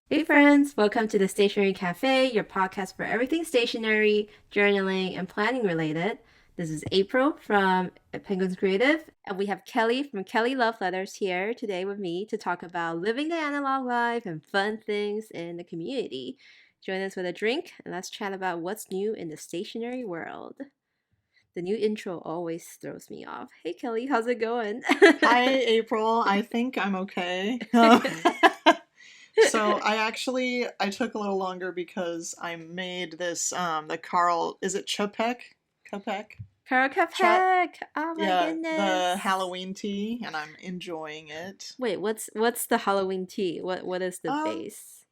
Hey friends, welcome to the Stationery Cafe, your podcast for everything stationery, journaling, and planning related. This is April from Penguins Creative, and we have Kelly from Kelly Love Letters here today with me to talk about living the analog life and fun things in the community. Join us with a drink and let's chat about what's new in the stationery world. The new intro always throws me off. Hey Kelly, how's it going? Hi, April. I think I'm okay. So I took a little longer because I made this the Carl, is it Chopek? Kopek? Chop Karakapak! Oh my Yeah, the goodness! Halloween tea and I'm enjoying it. Wait, what's the Halloween tea? What is the Um base?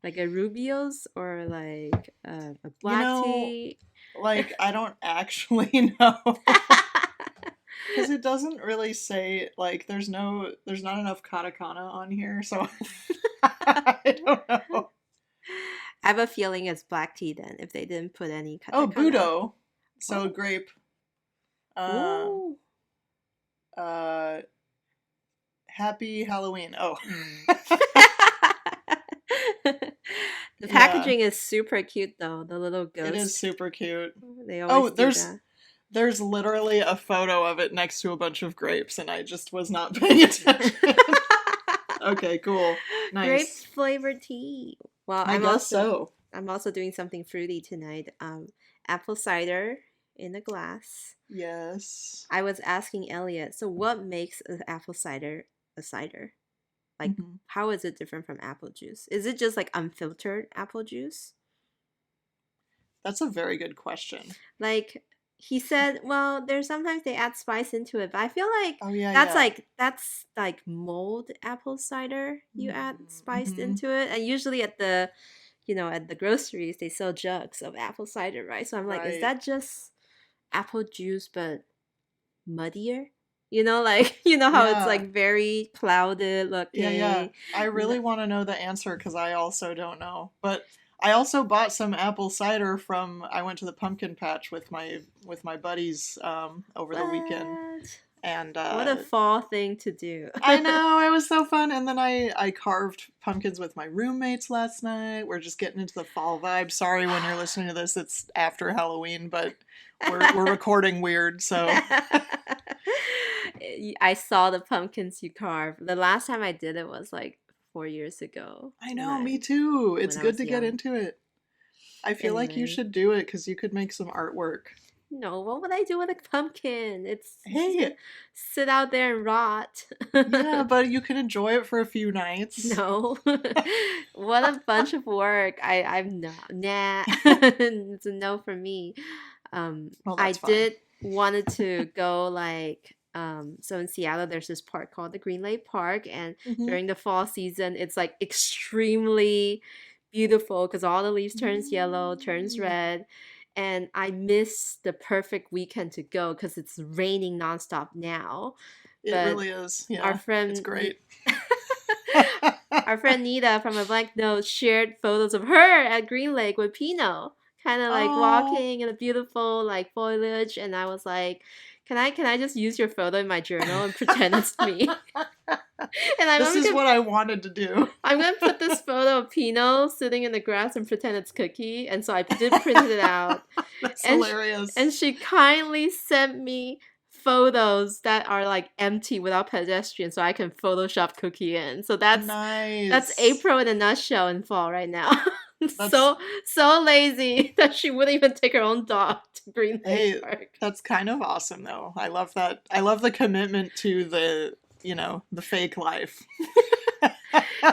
Like a Rubio's or like a you black know, tea? I don't actually know because it doesn't really say there's not enough katakana on here, so I don't know. I have a feeling it's black tea then, if they didn't put any Oh, katakana. Budo. So Oh, grape. Uh ooh. uh Happy Halloween. Oh. The Yeah, packaging is super cute though, the little it is ghost. super cute. They Oh, always do that. there's literally a photo of it next to a bunch of grapes and I just was not paying attention. Okay, cool. Grape Nice. flavored tea. Well, I guess so. I'm also doing something fruity tonight. Apple cider in a glass. Yes. I was asking Elliot, so what makes an apple cider a cider? Like, Mhm. how is it different from apple juice? Is it just like unfiltered apple juice? That's a very good question. Like he said, well, there's sometimes they add spice into it, but I feel like Oh yeah, yeah. that's like mulled apple cider you add spiced Mm-hmm. into it. And usually at the at the groceries they sell jugs of apple cider, right? So I'm like, is Right. that just apple juice but muddier? Like how it's Yeah. like very clouded Yeah, yeah. looking. I really want to know the answer because I also don't know. But I also bought some apple cider from I went to the pumpkin patch with my buddies over the weekend. What? And What a fall thing to do. I know it was so fun. And then I carved pumpkins with my roommates last night. We're just getting into the fall vibe. Sorry when you're listening to this, it's after Halloween, but we're recording weird, so I saw the pumpkins you carved. The last time I did it was like 4 years ago I know, me too. when It's I good was to get young. into it. I feel like you Anyway, should do it because you could make some artwork. no, what would I do with a pumpkin? It's just gonna Hey, sit out there and rot. yeah, but you can enjoy it for a few nights. No. What a bunch of work. I'm not nah. It's a no for me. Well, I that's fine. did wanted to go like so in Seattle there's this park called the Green Lake Park, and Hmm. during the fall season it's like extremely beautiful because all the leaves turns yellow, turns Mm. red, and I miss the perfect weekend to go because it's raining nonstop now. It But really is. our Yeah, it's friend great. our friend Nita from a blank note shared photos of her at Green Lake with Pino, kind of like Oh, walking in a beautiful like foliage, and I was like, can I just use your photo in my journal and pretend it's me? And this is what I wanted to do. I'm gonna put this photo of Pino sitting in the grass and pretend it's Cookie, and so I did print it out, That's and hilarious. she kindly sent me photos that are like empty without pedestrian so I can Photoshop Cookie in. So that's Nice. April in a nutshell in fall right now. That's So lazy that she wouldn't even take her own dog to Green Lake Hey, Park. that's kind of awesome though. I love that. I love the commitment to the fake life.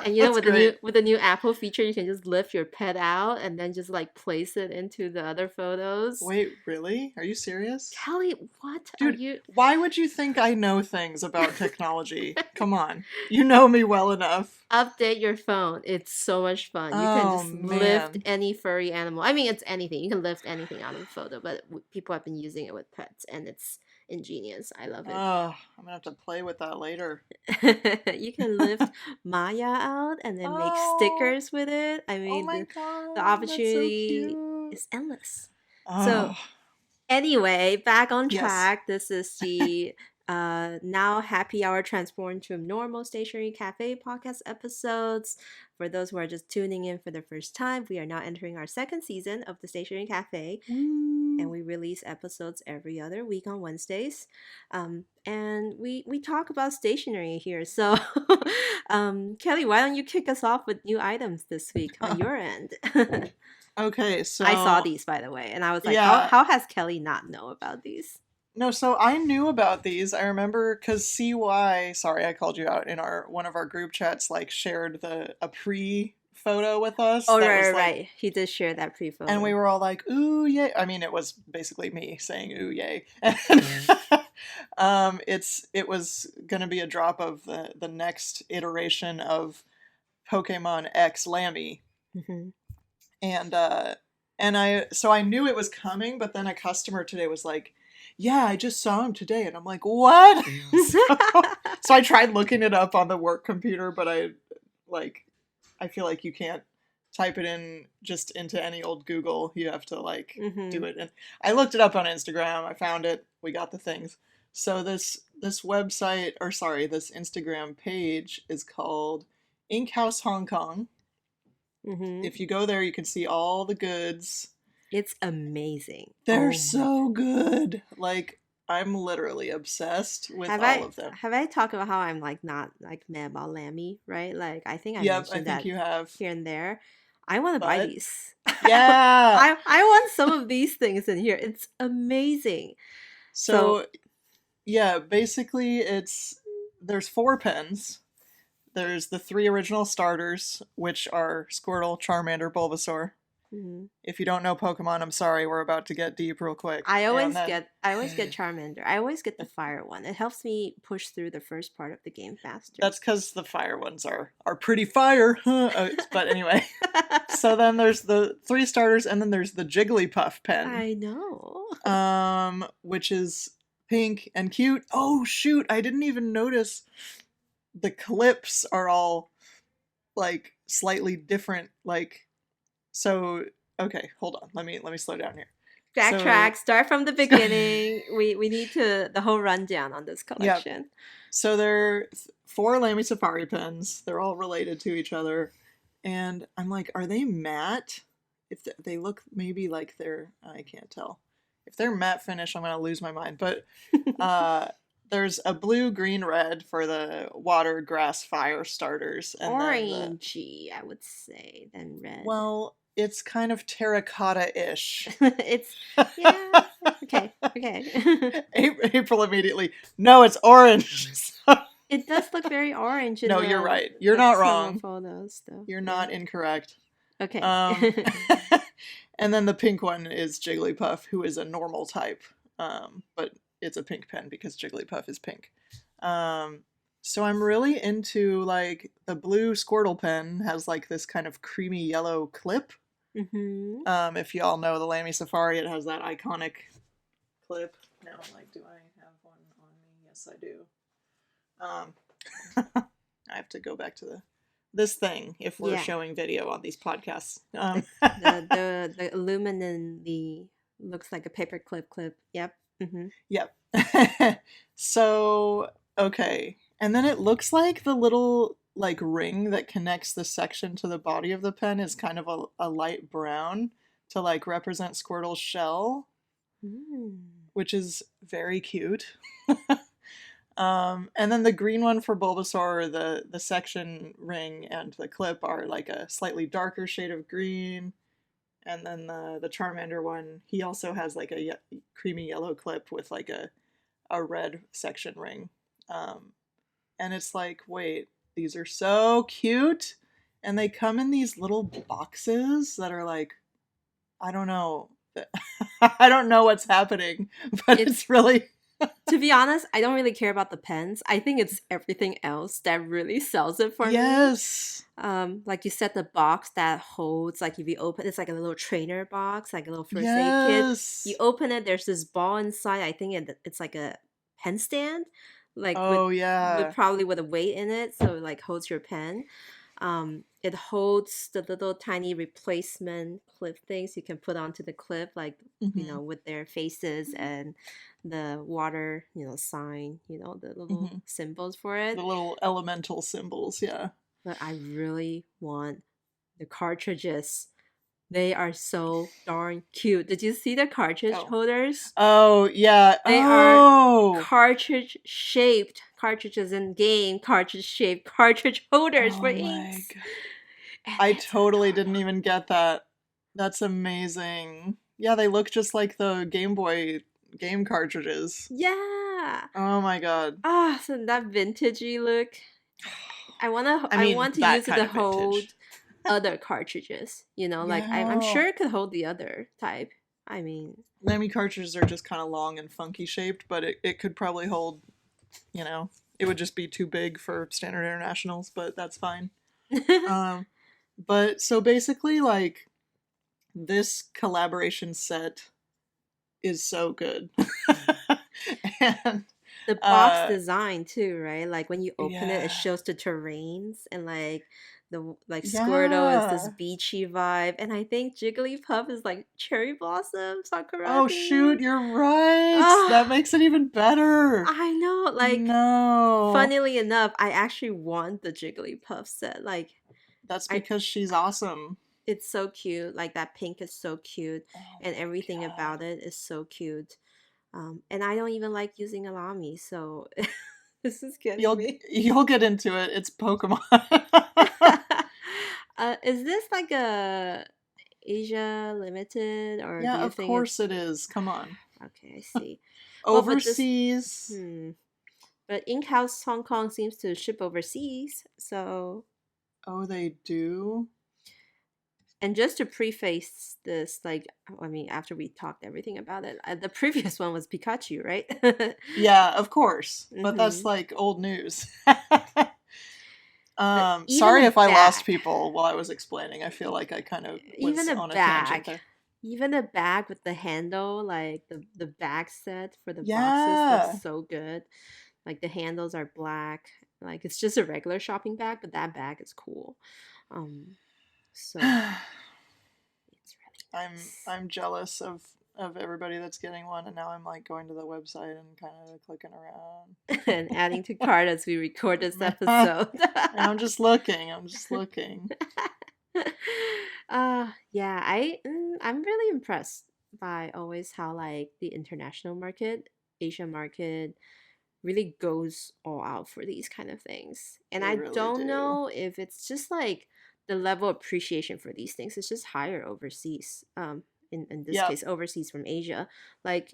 And That's with the new great. Apple feature, you can just lift your pet out and then just like place it into the other photos. Wait, really? Are you serious? Kelly, what are Dude, you? why would you think I know things about technology? Come on. You know me well enough. Update your phone. It's so much fun. You can Oh just lift man. any furry animal. I mean, it's anything. You can lift anything out of a photo, but people have been using it with pets and it's ingenious. I love it. Oh, I'm gonna have to play with that later. You can lift Maya out and then make Oh, stickers with it. I oh mean, my the god, that's so opportunity cute. is endless. So, Oh, anyway, back on yes. track. This is the Now happy hour transformed to normal Stationery Cafe podcast episodes. For those who are just tuning in for the first time, we are now entering our second season of the Stationery Cafe, and we release episodes every other week on Wednesdays. And we talk about stationery here. So, Kelly, why don't you kick us off with new items this week on your end? Okay, so I saw these, by the way, and I was like, yeah. how has Kelly not know about these? No, so I knew about these. I remember because CY, sorry, I called you out in our one of our group chats, like shared a pre photo with us. Oh, that right, was right, like, right. He did share that pre-photo. and we were all like, "Ooh, yay!" I mean, it was basically me saying "Ooh, yay!" And it was gonna be a drop of the next iteration of Pokemon-themed Lamy, Mm-hmm. and I knew it was coming, but then a customer today was like, "Yeah, I just saw him today," and I'm like, "What?" So I tried looking it up on the work computer, but I feel like you can't type it in just into any old Google. You have to do it. And I looked it up on Instagram. I found it. We got the things. So this website, or sorry, this Instagram page is called Ink House Hong Kong. Mm-hmm. If you go there, you can see all the goods. It's amazing. They're so good. Like, I'm literally obsessed with all of them. Have I talked about how I'm like not like mad about Lamy, right? Like I think I mentioned that you have. here and there. I want to buy these. Yeah. I want some of these things in here. It's amazing. So yeah, basically there's 4 pens. There's the 3 original starters, which are Squirtle, Charmander, Bulbasaur. Mm-hmm. If you don't know Pokemon, I'm sorry, we're about to get deep real quick. I always get Charmander. I always get the fire one. It helps me push through the first part of the game faster. That's because the fire ones are pretty fire. But anyway, so then there's the 3 starters, and then there's the Jigglypuff pen. I know. Which is pink and cute. Oh shoot, I didn't even notice the clips are all like slightly different. Like, so okay, hold on. Let me slow down here. Backtrack. Start from the beginning. we need the whole rundown on this collection. Yep. So there are 4 Lamy Safari pens. They're all related to each other, and I'm like, are they matte? If they look maybe like I can't tell. If they're matte finish, I'm gonna lose my mind. But there's a blue, green, red for the water, grass, fire starters. And orangey, I would say, than red. Well, it's kind of terracotta-ish. It's, yeah, okay. April immediately, no, it's orange. It does look very orange. No, you're right. You're not wrong. Photos, though. You're not incorrect. Okay. And then the pink one is Jigglypuff, who is a normal type, but it's a pink pen because Jigglypuff is pink. So I'm really into, like, the blue Squirtle pen has like this kind of creamy yellow clip. Mm-hmm. If y'all know the Lamy Safari, it has that iconic clip. Now I'm like, do I have one on me? Yes, I do. I have to go back to this thing if we're showing video on these podcasts. The aluminum, looks like a paper clip. Yep. Mm-hmm. Yep. So, okay. And then it looks like the little like ring that connects the section to the body of the pen is kind of a light brown to like represent Squirtle's shell, which is very cute. And then the green one for Bulbasaur, the section ring and the clip are like a slightly darker shade of green. And then the Charmander one, he also has like a creamy yellow clip with like a red section ring. And it's like, wait, these are so cute. And they come in these little boxes that are like, I don't know. I don't know what's happening, but it's really... To be honest, I don't really care about the pens. I think it's everything else that really sells it for me. Yes. Like you said, the box that holds, like if you open, it's like a little trainer box, like a little first aid kit. You open it, there's this ball inside. I think it's like a pen stand, like with probably with a weight in it, so it like holds your pen. It holds the little tiny replacement clip things you can put onto the clip, like, Mm-hmm. with their faces and the water, sign, the little Mm-hmm. symbols for The it. little elemental symbols, yeah. But I really want the cartridges. They are so darn cute. Did you see the cartridge Oh. holders? Oh, yeah. They are Oh. cartridge shaped cartridges in game, cartridge shaped cartridge holders for Oh my inks. god. And I it's totally didn't adorable. even get that. That's amazing. Yeah, they look just like the Game Boy game cartridges. Yeah. Oh my god. Ah, so that vintagey look. I I mean, want to that use it kind to of vintage. hold other cartridges. Like I'm Yeah. sure it could hold the other type. I mean, Lamy cartridges are just kind of long and funky shaped, but it could probably hold, it would just be too big for standard internationals, but that's fine. Um, but so basically, like, this collaboration set is so good. And, the box uh, design too, right? Like when you open it, it yeah. shows the terrains and like Squirtle is this Yeah. beachy vibe, and I think Jigglypuff is like cherry blossom sakura Oh, theme. shoot, you're right. That Ah, makes it even better. I know. Like, No. funnily enough, I actually want the Jigglypuff set. Like, That's I because she's awesome. it's so cute. Like that pink is so cute, Oh and my everything god. about it is so cute. And I don't even like using Alami, so this is getting You'll me. you'll get into it. It's Pokemon. Is this like a Asia limited, or do Yeah, you of think course it's it is. Come on. okay? I see. Well, but this, Overseas. hmm, but in-house Hong Kong seems to ship overseas, so. Oh, they do? And just to preface this, like, I mean, after we talked everything about it, the previous one was Pikachu, right? Yeah, of course. But that's hmm like old news. But even Sorry a if I lost bag, people while I was explaining. I feel like I kind of even was a on a tangent bag, there. even a bag with the handle, like the bag set for the boxes looks Yeah. so good. Like the handles are black. Like it's just a regular shopping bag, but that bag is cool. Um, so it's really nice. I'm jealous of everybody that's getting one, and now I'm like going to the website and kind of clicking around. And adding to cart as we record this And episode. I'm just looking. I'm just looking. Yeah, I'm really impressed by always how like the international market, Asian market really goes all out for these kind of things. And They I really don't do. know if it's just like the level of appreciation for these things is just higher overseas. In this Yep. case, overseas from Asia. Like,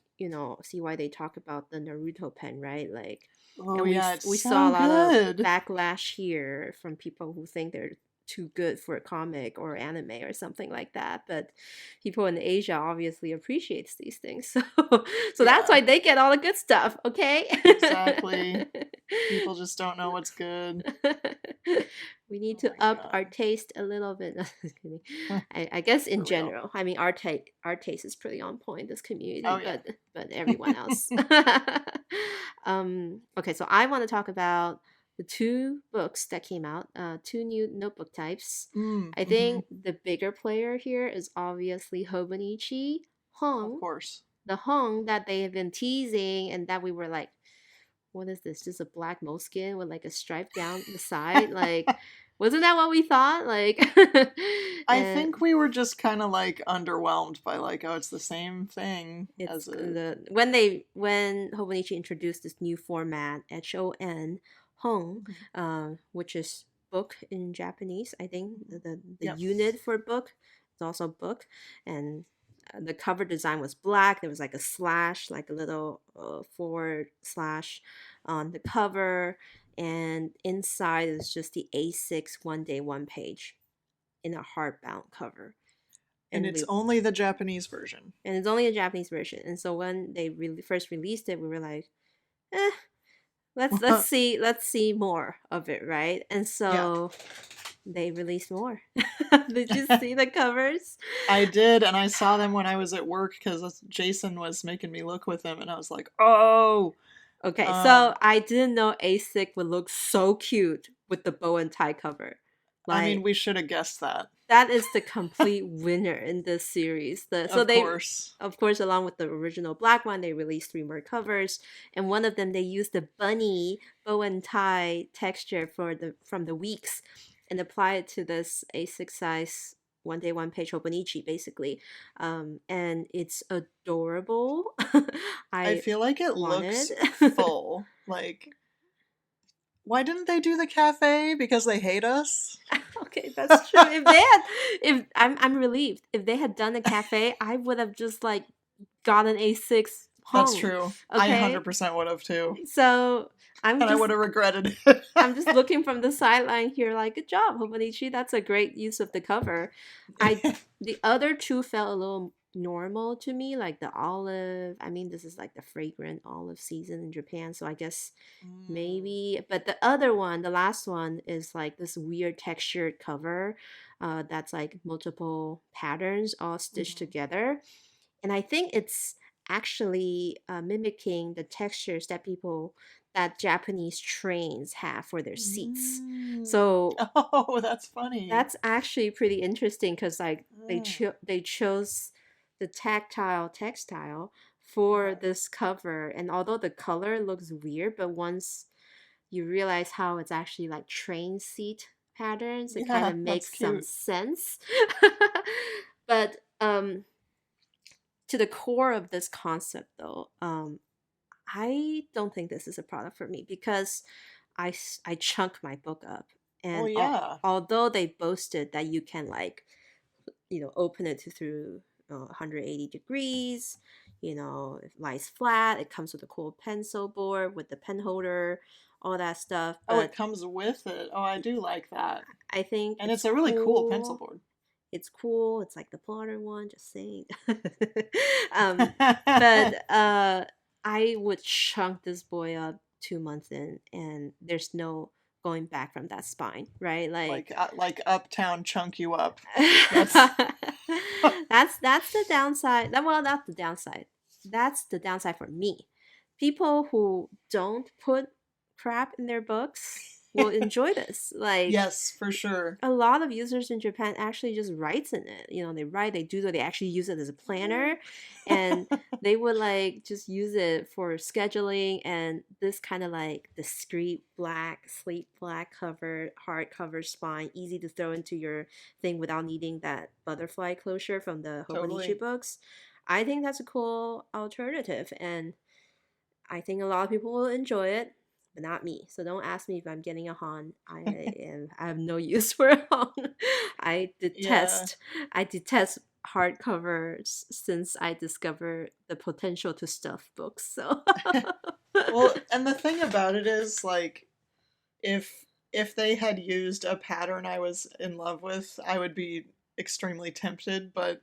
see why they talk about the Naruto pen, right? Like, Oh and yeah, it's we saw a so lot of good. backlash here from people who think they're too good for a comic or anime or something like that, but people in Asia obviously appreciates these things, so that's Yeah, why they get all the good stuff, okay. exactly. People just don't know what's good. We need Oh to my up our god. taste a little bit. No, just kidding. I guess in For real. general, I mean, our taste is pretty on point, this community, Oh yeah. but everyone else. Okay, so I want to talk about the two books that came out, two new notebook types. I Mm-hmm. think the bigger player here is obviously Hobonichi Of Hong, course. the Hong that they have been teasing, and that we were like, what is this? Just a black moleskin with like a stripe down the side? Like, wasn't that what we thought? Like, I and think we were just kind of like underwhelmed by like, oh, it's the same thing it's as a. the when Hobonichi introduced this new format, HON Hong, Mhm. which is book in Japanese. I think the Yep. unit for book is also book, and the cover design was black. There was like a slash, like a little forward slash on the cover, and inside is just the A6 one day one page in a hardbound cover. And And it's we only the Japanese version. and it's only a Japanese version. And so when they first released it, we were like, eh, let's see more of it, right? And Yeah. so they released more. Did you see the covers? I did, and I saw them when I was at work because Jason was making me look with them, and I was like, oh. Okay, so Um, I didn't know ASIC would look so cute with the bow and tie cover. I mean, Like we should have guessed that. that is the complete winner in this series. So Of they, course. of course, along with the original black one, they released three more covers, and one of them they used the bunny bow and tie texture for the from the weeks, and apply it to this A6 size one day one page Hobonichi basically, and it's adorable. I I feel like it want looks it. full. Like, why didn't they do the cafe? Because they hate us? Okay, that's true. If they had, if I'm relieved. If they had done a cafe, I would have just like got an A6 That's hung. true. I Okay, 100% would have too. so I'm And I just would have regretted it. I'm just looking from the sideline here, like good job, Hobonichi. That's a great use of the cover. I The other two felt a little normal to me, like the olive. I mean, this is like the fragrant olive season in Japan, so I guess Mm. maybe. But the other one, the last one, is like this weird textured cover, that's like multiple patterns all stitched Mhm. together, and I think it's actually mimicking the textures that people that Japanese trains have for their seats. Mm. So Oh, that's funny. that's actually pretty interesting because like Mm. they chose the tactile textile for Right. this cover, and although the color looks weird, but once you realize how it's actually like train seat patterns, it kind Yeah, of that's makes some cute. sense. But to the core of this concept though, I don't think this is a product for me because I chunk my book up, Well, and yeah. although they boasted that you can like open it to through 180 degrees, it lies flat, it comes with a cool pencil board with the pen holder, all that stuff, Oh, it but comes with it. Oh, I do like that. I think And it's it's a really cool pencil cool. board. It's cool. It's like the plotter one, just saying. um, but I would chunk this boy up 2 months in, and there's no going back from that spine, right? Like Like Uptown chunk you up. That's that's the downside. Well, not the downside. That's the downside for me. People who don't put crap in their books will enjoy this. Like yes, for sure. a lot of users in Japan actually just writes in it. They write, they do that, they actually use it as a planner, and they would like just use it for scheduling, and this kind of like discreet black, slate black cover, hardcover spine, easy to throw into your thing without needing that butterfly closure from the Hobonichi Totally. books. I think that's a cool alternative, and I think a lot of people will enjoy it, but not me. So don't ask me if I'm getting a Han. I have no use for a Han. I Yeah. detest I detest hardcovers since I discovered the potential to stuff books. So Well, and the thing about it is like if if they had used a pattern I was in love with, I would be extremely tempted, but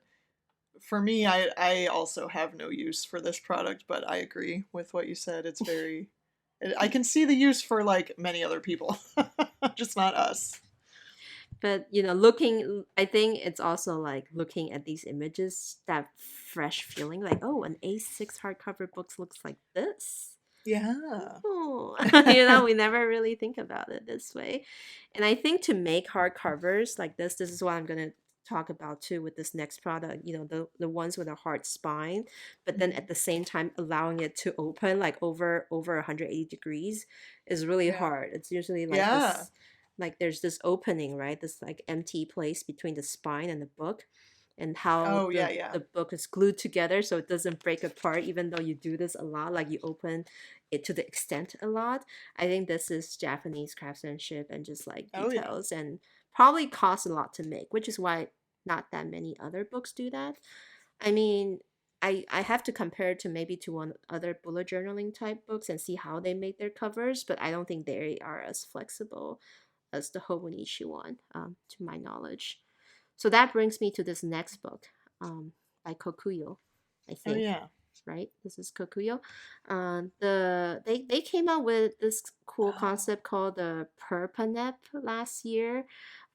for me, I also have no use for this product, but I agree with what you said. It's very I can see the use for like many other people, just not us. but looking, I think it's also like looking at these images, that fresh feeling like, oh, an A6 hardcover books looks like this. Yeah. Oh, we never really think about it this way. And I think to make hard covers like this is what I'm going to talk about too with this next product, the ones with a hard spine, but then Mhm. at the same time allowing it to open like over 180 degrees is really Yeah. hard. It's usually like Yeah. this, like there's this opening, right? This like empty place between the spine and the book, and how Oh, yeah, yeah. the book is glued together so it doesn't break apart even though you do this a lot, like you open it to the extent a lot. I think this is Japanese craftsmanship and just like Oh, yeah. details, and probably costs a lot to make, which is why not that many other books do that. I mean, I have to compare it to maybe to one other bullet journaling type books and see how they make their covers, but I don't think they are as flexible as the Hobonichi one, to my knowledge. So that brings me to this next book, by Kokuyo, I Oh, think. yeah. Right, this is Kokuyo. They came out with this cool Oh, concept called the Perpanep last year,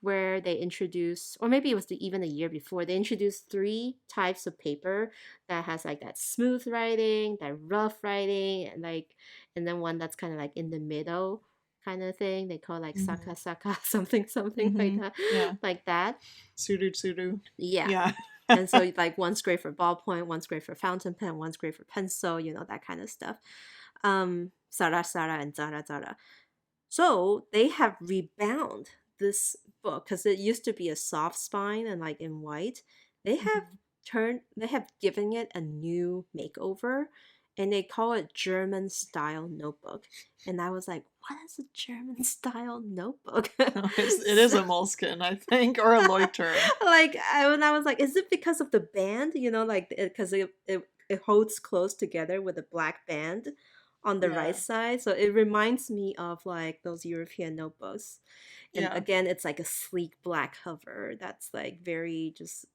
where they introduced, or maybe it was even a year before, they introduced three types of paper that has like that smooth writing, that rough writing, and then one that's kind of like in the middle kind of thing. They call it like Mm-hmm. saka saka something something like Mm-hmm. that, Yeah. like that. Sudo. Yeah. Yeah. And so like one's great for ballpoint, one's great for fountain pen, one's great for pencil, that kind of stuff. Sara Sara and Zara Zara. So they have rebound this book because it used to be a soft spine and like in white. They have Mhm. they have given it a new makeover, and they call it German style notebook. And I was like, what is a German style notebook? It is a moleskin, I think, or a Leuchtturm. Like when I was like, is it because of the band? Like because it holds close together with a black band on the right Yeah. side, so it reminds me of like those European notebooks. And Yeah. again, it's like a sleek black cover that's like very just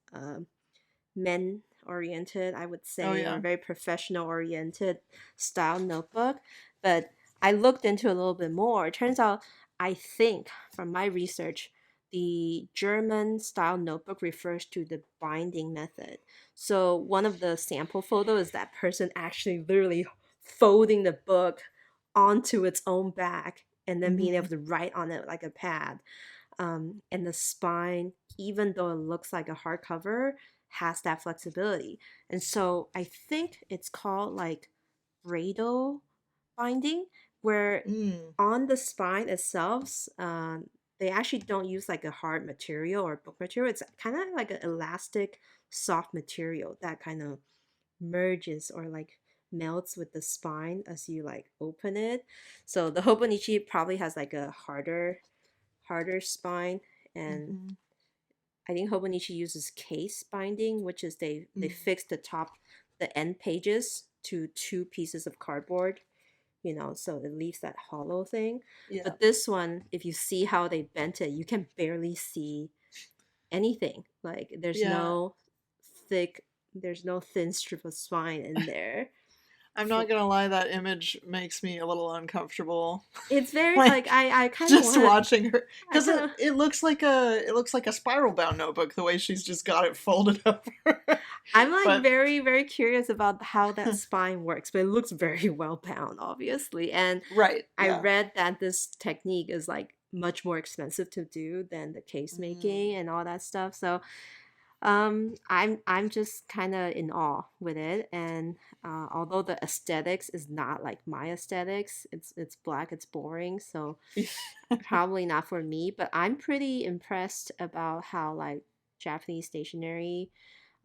men oriented, I would Oh say, or yeah. very professional oriented style notebook. But I looked into it a little bit more. It turns out, I think from my research, the German style notebook refers to the binding method. So one of the sample photos is that person actually literally folding the book onto its own back and then being Mm-hmm. able to write on it like a pad. And the spine, even though it looks like a hardcover, has that flexibility. And so I think it's called like braidle binding, where Mm. on the spine itself, they actually don't use like a hard material or book material. It's kind of like an elastic, soft material that kind of merges or like melts with the spine as you like open it. So the Hobonichi probably has like a harder spine, and Mm-hmm. I think Hobonichi uses case binding, which is they Mm. fix the end pages to two pieces of cardboard, so it leaves that hollow thing. Yeah. But this one, if you see how they bent it, you can barely see anything. Like Yeah. thick, there's no thin strip of spine in there. I'm not gonna lie, that image makes me a little uncomfortable. It's very like Like I kind of just want watching her, I because kind of it looks like a spiral bound notebook the way she's just got it folded over. I'm like But very, very curious about how that spine works, but it looks very well bound, obviously. And right, I yeah. read that this technique is like much more expensive to do than the case Mm. making and all that stuff. So I'm just kind of in awe with it. And although the aesthetics is not like my aesthetics, it's black, it's boring, so probably not for me. But I'm pretty impressed about how like Japanese stationery,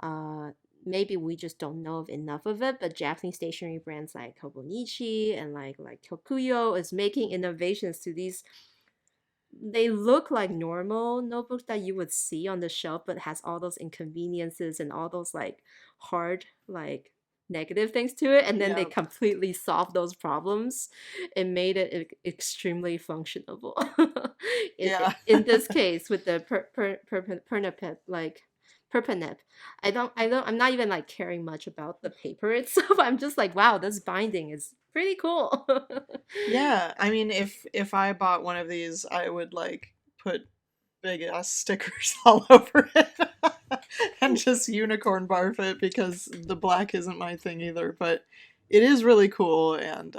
uh, maybe we just don't know of enough of it, but Japanese stationery brands like Hobonichi and like Tokuyo is making innovations to these. They look like normal notebooks that you would see on the shelf, but has all those inconveniences and all those like hard like negative things to it, and then they Yeah. completely solved those problems and made it extremely functionable. Yeah. In this case, with the Pernapep, like Perpanep, I'm not even like caring much about the paper itself. I'm just like, wow, this binding is pretty cool. Yeah, I mean, if I bought one of these, I would like put big ass stickers all over it and just unicorn barf it, because the black isn't my thing either. But it is really cool, and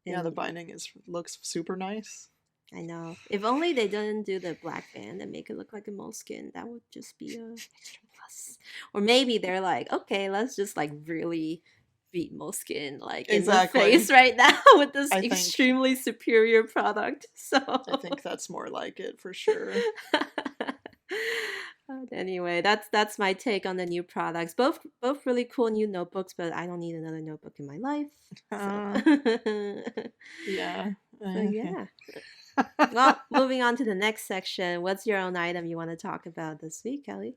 yeah, the And binding is looks super nice. I know. If only they didn't do the black band and make it look like a moleskin, that would just be a extra plus. Or maybe they're like, okay, let's just like really beat moleskin like in the Exactly. face right now with this I think extremely superior product. So I think that's more like it for sure. But anyway, that's my take on the new products. Both really cool new notebooks, but I don't need another notebook in my life. So Uh, yeah. so yeah. Well, moving on to the next section. What's your own item you want to talk about this week, Kelly?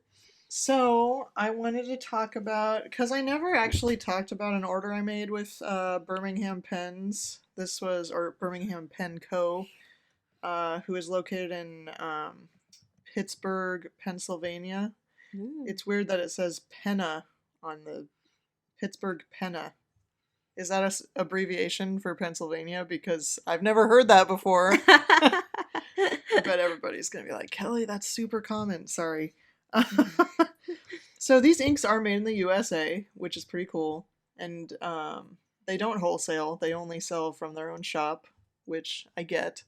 So I wanted to talk about, because I never actually talked about an order I made with Birmingham Pens. This was, or Birmingham Pen Co., who is located in Pittsburgh, Pennsylvania. Mm. It's weird that it says Penna on the Pittsburgh Penna. Is that a abbreviation for Pennsylvania? Because I've never heard that before. I bet everybody's going to be like, Kelly, that's super common. Sorry. So these inks are made in the USA, which is pretty cool. And they don't wholesale. They only sell from their own shop. which I get.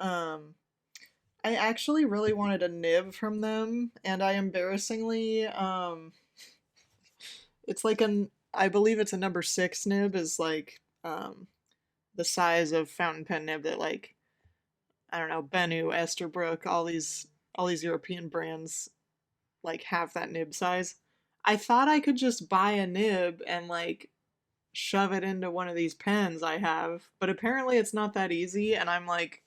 I actually really wanted a nib from them, and I embarrassingly, it's like I believe it's a number 6 nib, is like, the size of fountain pen nib that, like, I don't know, Bennu, Esterbrook, all these European brands, like, have that nib size. I thought I could just buy a nib and, like, shove it into one of these pens I have, but apparently it's not that easy, and I'm like,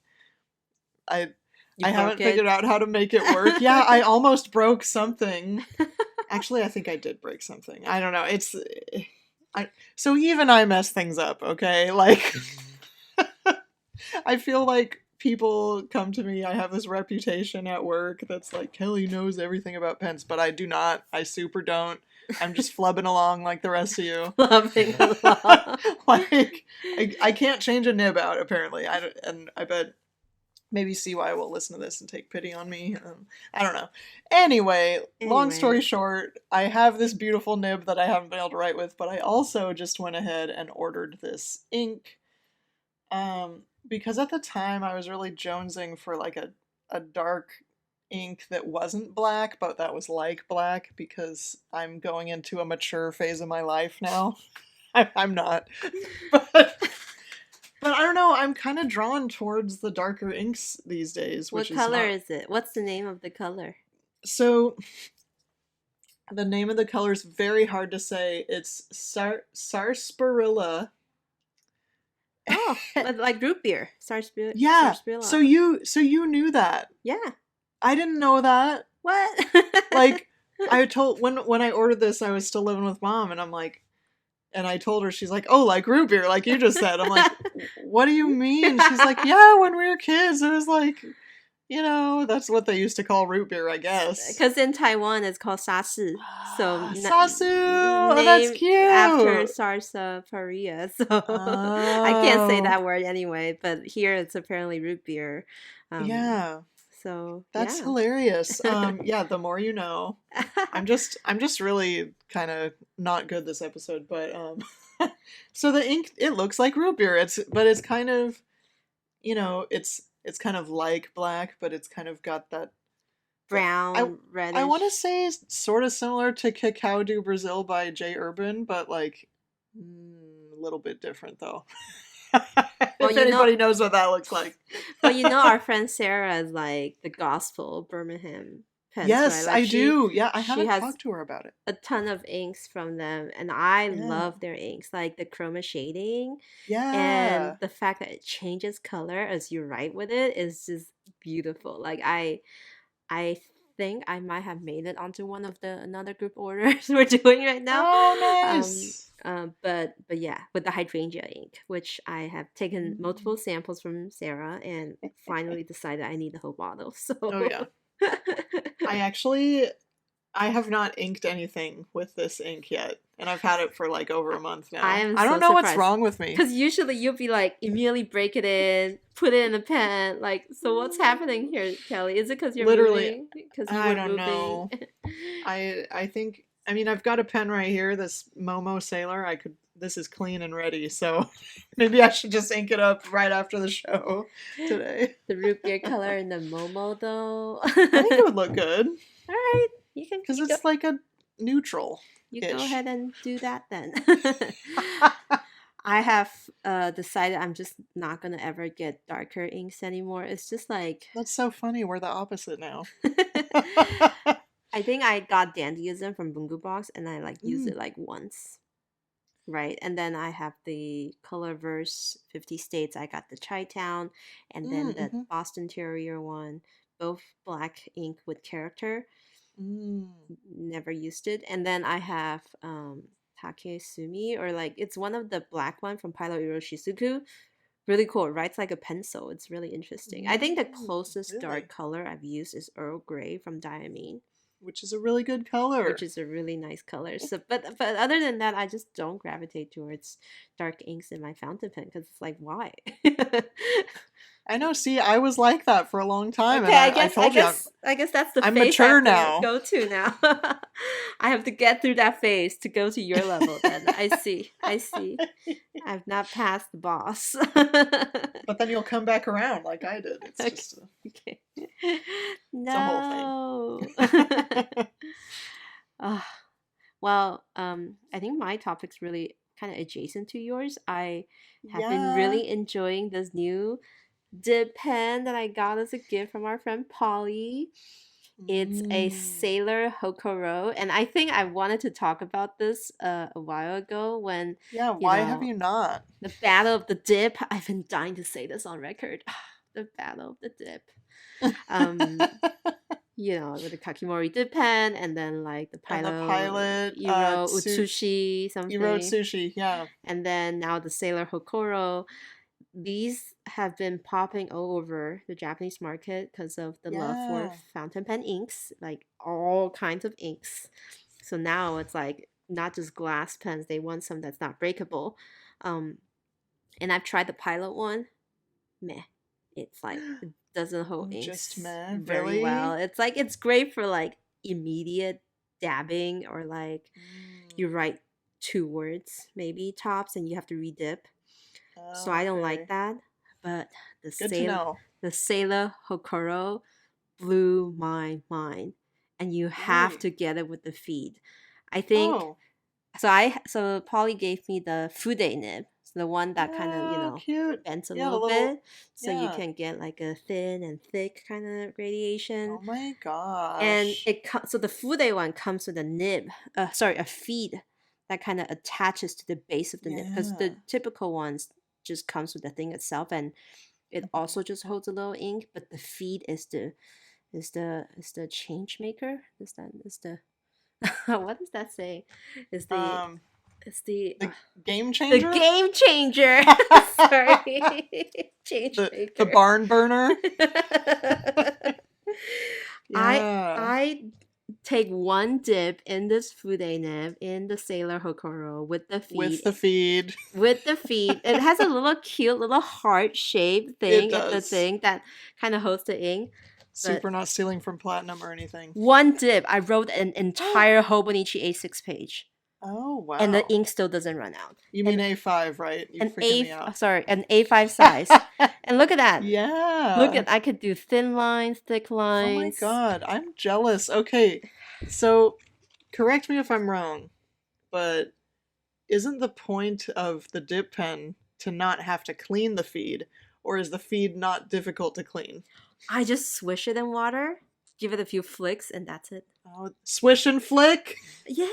I haven't figured out how to make it work. Yeah, I almost broke something. Actually, I think I did break something. I don't know. So even I mess things up, okay? Like, I feel like people come to me, I have this reputation at work that's like, Kelly knows everything about pens, but I do not. I super don't. I'm just flubbing along like the rest of you. Flubbing along. Like, I can't change a nib out, apparently. And I bet maybe CY will listen to this and take pity on me. I don't know. Anyway, long story short, I have this beautiful nib that I haven't been able to write with, but I also just went ahead and ordered this ink. Because at the time I was really jonesing for like a dark ink that wasn't black, but that was like black, because I'm going into a mature phase of my life now. I'm not. But I don't know, I'm kind of drawn towards the darker inks these days. What color is it? What's the name of the color? So, the name of the color is very hard to say. It's sarsaparilla. Oh, like root beer. Sarsaparilla. Yeah, sarsaparilla. So you knew that. Yeah. I didn't know that. What? Like, I told, when I ordered this, I was still living with Mom, and I'm like, and I told her, she's like, oh, like root beer, like you just said. I'm like, what do you mean? She's like, yeah, when we were kids, it was like, you know, that's what they used to call root beer, I guess. Because in Taiwan, it's called sasu. So sasu! Oh, that's cute! After sarsaparilla. So I can't say that word anyway, but here it's apparently root beer. Yeah. So that's hilarious. Yeah, the more you know. I'm just really kind of not good this episode, but so the ink, it looks like root beer. But it's kind of, you know, it's kind of like black, but it's kind of got that brown, reddish. I want to say sort of similar to Cacao do Brazil by J. Urban, but like a little bit different though. Well, if anybody knows what that looks like. But you know, our friend Sarah is like the gospel Birmingham pens. Yes, right? Like I do. Yeah, I haven't talked to her about it. A ton of inks from them, and I love their inks, like the chroma shading. Yeah. And the fact that it changes color as you write with it is just beautiful. Like I think I might have made it onto one of the another group orders we're doing right now. Oh, nice. But yeah, with the hydrangea ink, which I have taken multiple samples from Sarah and finally decided I need the whole bottle. So oh yeah. I have not inked anything with this ink yet, and I've had it for like over a month now. I don't know what's wrong with me. Because usually you'll be like, immediately break it in, put it in a pen. Like, so what's happening here, Kelly? Is it because you're literally moving? I don't know. I think, I mean, I've got a pen right here, this Momo Sailor. This is clean and ready, so maybe I should just ink it up right after the show today. The root beer color in the Momo, though. I think it would look good. All right. You can, because it's like a neutral. You go ahead and do that then. I have decided I'm just not gonna ever get darker inks anymore. It's just like, that's so funny. We're the opposite now. I think I got Dandyism from Bungu Box, and I like used it like once, right? And then I have the Colorverse 50 States. I got the Chi-Town, and then the Boston Terrier one, both black ink with character. Never used it. And then I have Takesumi, or like it's one of the black one from Pilot Iro Shizuku. Really cool. It writes like a pencil. It's really interesting. I think the closest dark color I've used is Earl Grey from Diamine, which is a really good color. Which is a really nice color. So, but other than that, I just don't gravitate towards dark inks in my fountain pen because it's like, why? I know. See, I was like that for a long time. Okay, and I guess that's the I'm phase mature I now. go to now. I have to get through that phase to go to your level then. I see. I've not passed the boss. But then you'll come back around like I did. It's just okay. It's a whole No. Well, I think my topic's really kind of adjacent to yours. I have been really enjoying this new dip pen that I got as a gift from our friend Polly. It's a Sailor Hokoro, and I think I wanted to talk about this a while ago when why have you not? The Battle of the Dip. I've been dying to say this on record. The Battle of the Dip. With the Kakimori dip pen, and then like the pilot Iro Utsushi something. Iro Utsushi, yeah. And then now the Sailor Hokoro. These have been popping all over the Japanese market because of the love for fountain pen inks, like all kinds of inks. So now it's like not just glass pens, they want some that's not breakable. And I've tried the pilot one. Meh. It's like it doesn't hold inks just meh, very really? well. It's like it's great for like immediate dabbing, or like you write 2 words maybe tops and you have to redip. So I don't like that. But the Sailor Hokoro blew my mind, and you have to get it with the feed. I think so Polly gave me the Fude nib, so the one that kind of cute. bends a little bit, so you can get like a thin and thick kind of gradation. Oh my gosh! And so the Fude one comes with a nib, a feed that kind of attaches to the base of the nib, because the typical ones just comes with the thing itself, and it also just holds a little ink, but the feed is the change maker. Is the what does that say? Is the the game changer? The game changer. Sorry. Change maker. The barn burner. I take one dip in this Fude nib in the Sailor Hokoro with the feed. It has a little cute little heart-shaped thing at the thing that kind of holds the ink. Super not stealing from Platinum or anything. One dip, I wrote an entire Hobonichi A6 page. Oh, wow. And the ink still doesn't run out. You mean A5, right? An A5 size. And look at that. Yeah. I could do thin lines, thick lines. Oh my god, I'm jealous. Okay, so correct me if I'm wrong, but isn't the point of the dip pen to not have to clean the feed, or is the feed not difficult to clean? I just swish it in water, give it a few flicks, and that's it. Oh, swish and flick? Yeah.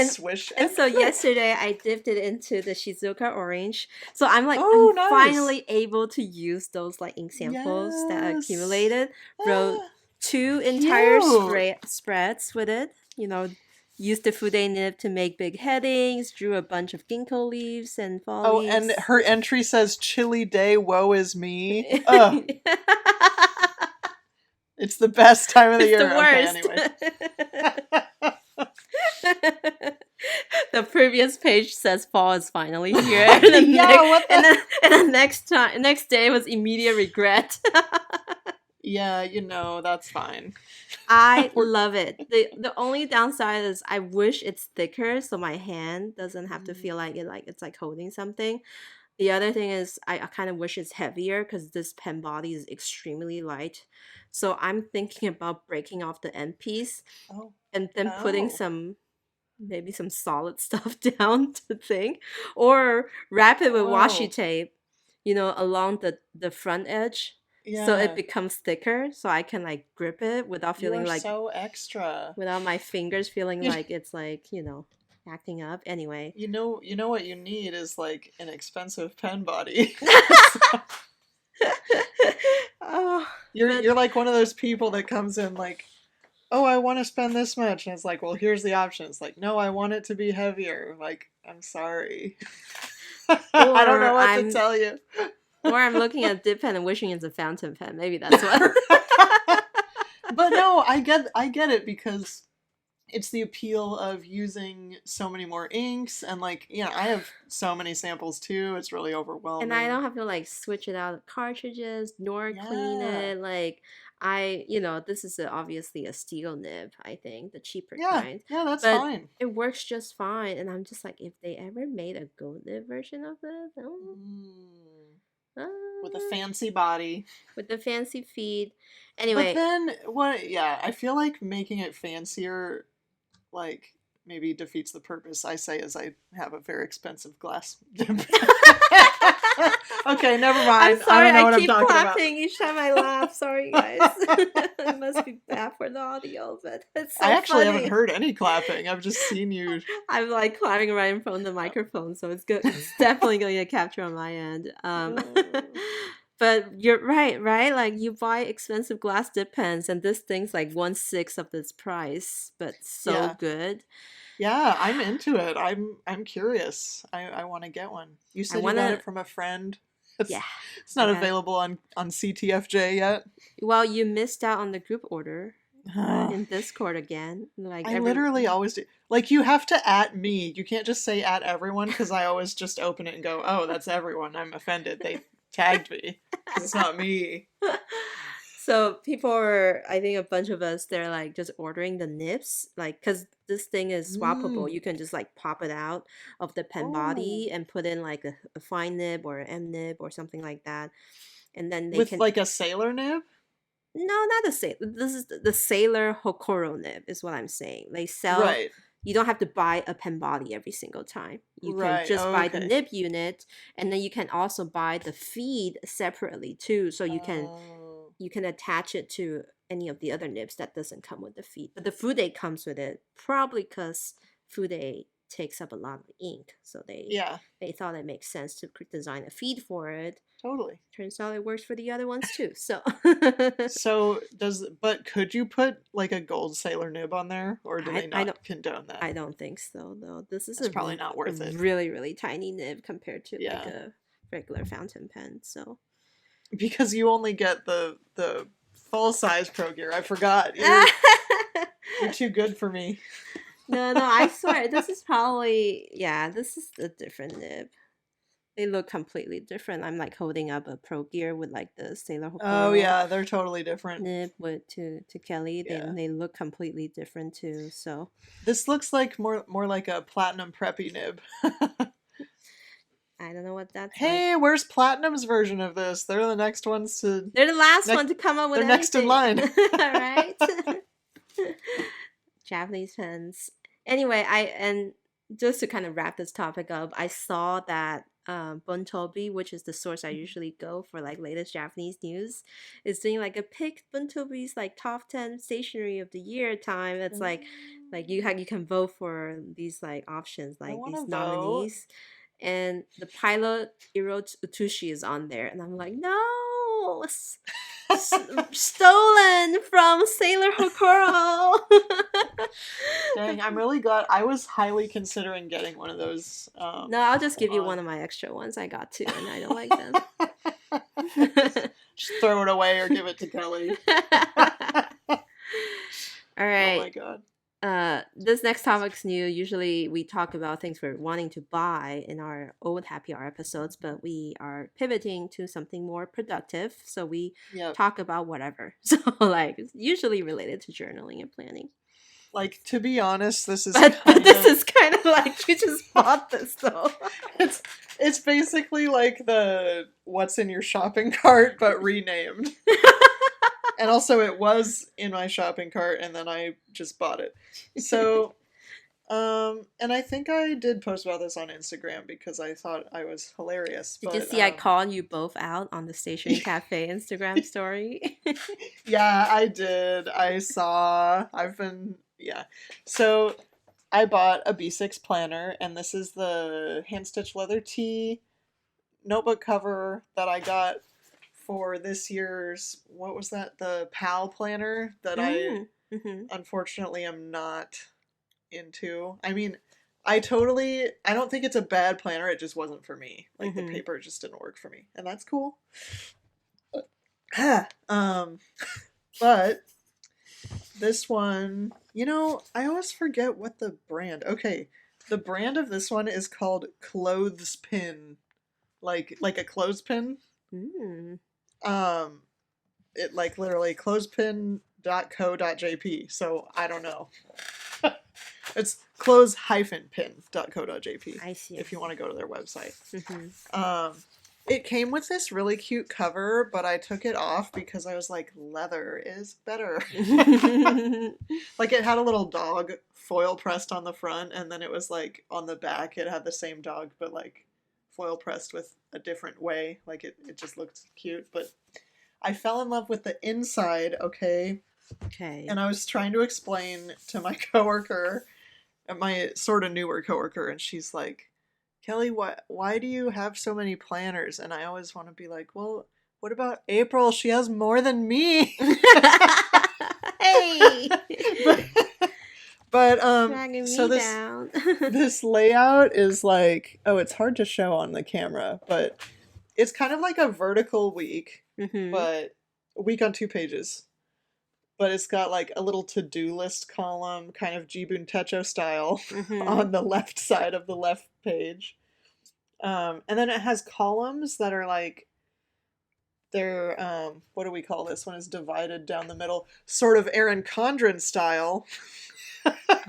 Swish. And so yesterday I dipped it into the Shizuoka orange. So I'm like, nice. Finally able to use those like ink samples that I accumulated. Wrote 2 entire spreads with it. Used the Fude nib to make big headings, drew a bunch of ginkgo leaves and fall leaves. And her entry says, "Chilly day, woe is me." It's the best time of the year. The worst. Okay, anyway. The previous page says fall is finally here. And the next day was immediate regret. Yeah, that's fine. I love it. The only downside is I wish it's thicker so my hand doesn't have to feel like it's like holding something. The other thing is I kind of wish it's heavier because this pen body is extremely light. So I'm thinking about breaking off the end piece and then putting maybe some solid stuff down to thing, or wrap it with washi tape, along the front edge. Yeah. So it becomes thicker, so I can like grip it without feeling like so extra. Without my fingers feeling like it's like, acting up. Anyway. You know what you need is like an expensive pen body. You're like one of those people that comes in like, oh, I want to spend this much, and it's like, well, here's the option. It's like, no, I want it to be heavier. Like, I'm sorry. I don't know what to tell you. Or I'm looking at dip pen and wishing it's a fountain pen. Maybe that's what. But no, I get it, because it's the appeal of using so many more inks, and like, I have so many samples too. It's really overwhelming. And I don't have to like switch it out of cartridges nor clean Yeah. it. Like this is obviously a steel nib, I think, the cheaper Yeah, kind. yeah, that's But fine. it works just fine. And I'm just like, if they ever made a gold nib version of this, With a fancy body. with the fancy feet. But Anyway, then, I feel like making it fancier, like, maybe defeats the purpose. I say as I have a very expensive glass. Okay, never mind. I'm sorry, I don't know what I'm keep talking clapping each time I laugh. Sorry, guys. It must be bad for the audio, but it's so I actually funny. haven't heard any clapping. I've just seen you. I'm like clapping right in front of the microphone, so it's good. It's definitely going to capture on my end. But you're right? Like you buy expensive glass dip pens, and this thing's like 1/6 of this price, but so Yeah. good. Yeah, I'm into it. I'm curious. I want to get one. You said you got it from a friend. It's not available on CTFJ yet. Well, you missed out on the group order in Discord again. Like I literally always do. Like, you have to @ me. You can't just say @ everyone, because I always just open it and go, oh, that's everyone. I'm offended. They tagged me. It's not me. So people are, I think a bunch of us, they're like just ordering the nibs, like, because this thing is swappable. You can just like pop it out of the pen body and put in like a fine nib or an M nib or something like that. And then they can... like a sailor nib? No, not a sailor. This is the sailor Hokoro nib is what I'm saying. They sell... Right. You don't have to buy a pen body every single time. You can just buy the nib unit, and then you can also buy the feed separately too. So you can attach it to any of the other nibs that doesn't come with the feed. But the Fude comes with it, probably because Fude takes up a lot of ink. So they thought it makes sense to design a feed for it. Totally. Turns out it works for the other ones too. So but could you put like a gold sailor nib on there, or do they not condone that? I don't think so though. This is probably not worth it. Really, really tiny nib compared to like a regular fountain pen. So because you only get the full size Pro Gear. I forgot. You're too good for me. No, I swear this is probably this is a different nib. They look completely different. I'm like holding up a Pro Gear with like the Sailor Hokoro. Oh yeah, they're totally different. Nib to Kelly. They look completely different too. So this looks like more like a Platinum Preppy nib. I don't know what that's. Hey, like. Where's Platinum's version of this? They're the next ones to. They're the last one to come up with. They're next in line. All right. Japanese pens. Anyway, and just to kind of wrap this topic up, I saw that Buntobi, which is the source I usually go for like latest Japanese news, is doing like a pick Buntobi's like top 10 stationery of the year time. It's like you can vote for these like options, like these nominees. And the pilot Iro Utsushi is on there, and I'm like, no, stolen from Sailor Hokoro. Dang, I'm really glad. I was highly considering getting one of those. No, I'll just give you one of my extra ones. I got two, and I don't like them. Just throw it away or give it to Kelly. All right. Oh my god. This next topic's new. Usually we talk about things we're wanting to buy in our old happy hour episodes, but we are pivoting to something more productive. So we talk about whatever. So like it's usually related to journaling and planning. Like, to be honest, this is but this is kind of like you just bought this though. It's basically like the what's in your shopping cart but renamed. And also it was in my shopping cart and then I just bought it. So, and I think I did post about this on Instagram because I thought I was hilarious. Did you see I called you both out on the Stationery Cafe Instagram story? Yeah, I did. So I bought a B6 planner, and this is the hand-stitched leather tee notebook cover that I got for this year's, what was that? The PAL planner that I unfortunately am not into. I mean, I don't think it's a bad planner, it just wasn't for me. Like the paper just didn't work for me. And that's cool. But This one, I always forget what the brand. Okay, the brand of this one is called Clothespin, like a clothespin. Mm. It like literally clothespin.co.jp. So I don't know. It's clothes-pin.co.jp. I see. If you want to go to their website. Mm-hmm. It came with this really cute cover, but I took it off because I was like, leather is better. Like it had a little dog foil pressed on the front, and then it was like on the back it had the same dog, but like foil pressed with a different way. Like it just looked cute, but I fell in love with the inside, okay? Okay. And I was trying to explain to my coworker, my sort of newer coworker, and she's like, Kelly, why do you have so many planners? And I always want to be like, well, what about April? She has more than me. Hey! but Dragging so me this down. this layout is like, it's hard to show on the camera, but it's kind of like a vertical week, but a week on 2 pages. But it's got like a little to-do list column, kind of Jibun Techo style, on the left side of the left page. And then it has columns that are like, they're, what do we call this? One is divided down the middle, sort of Erin Condren style.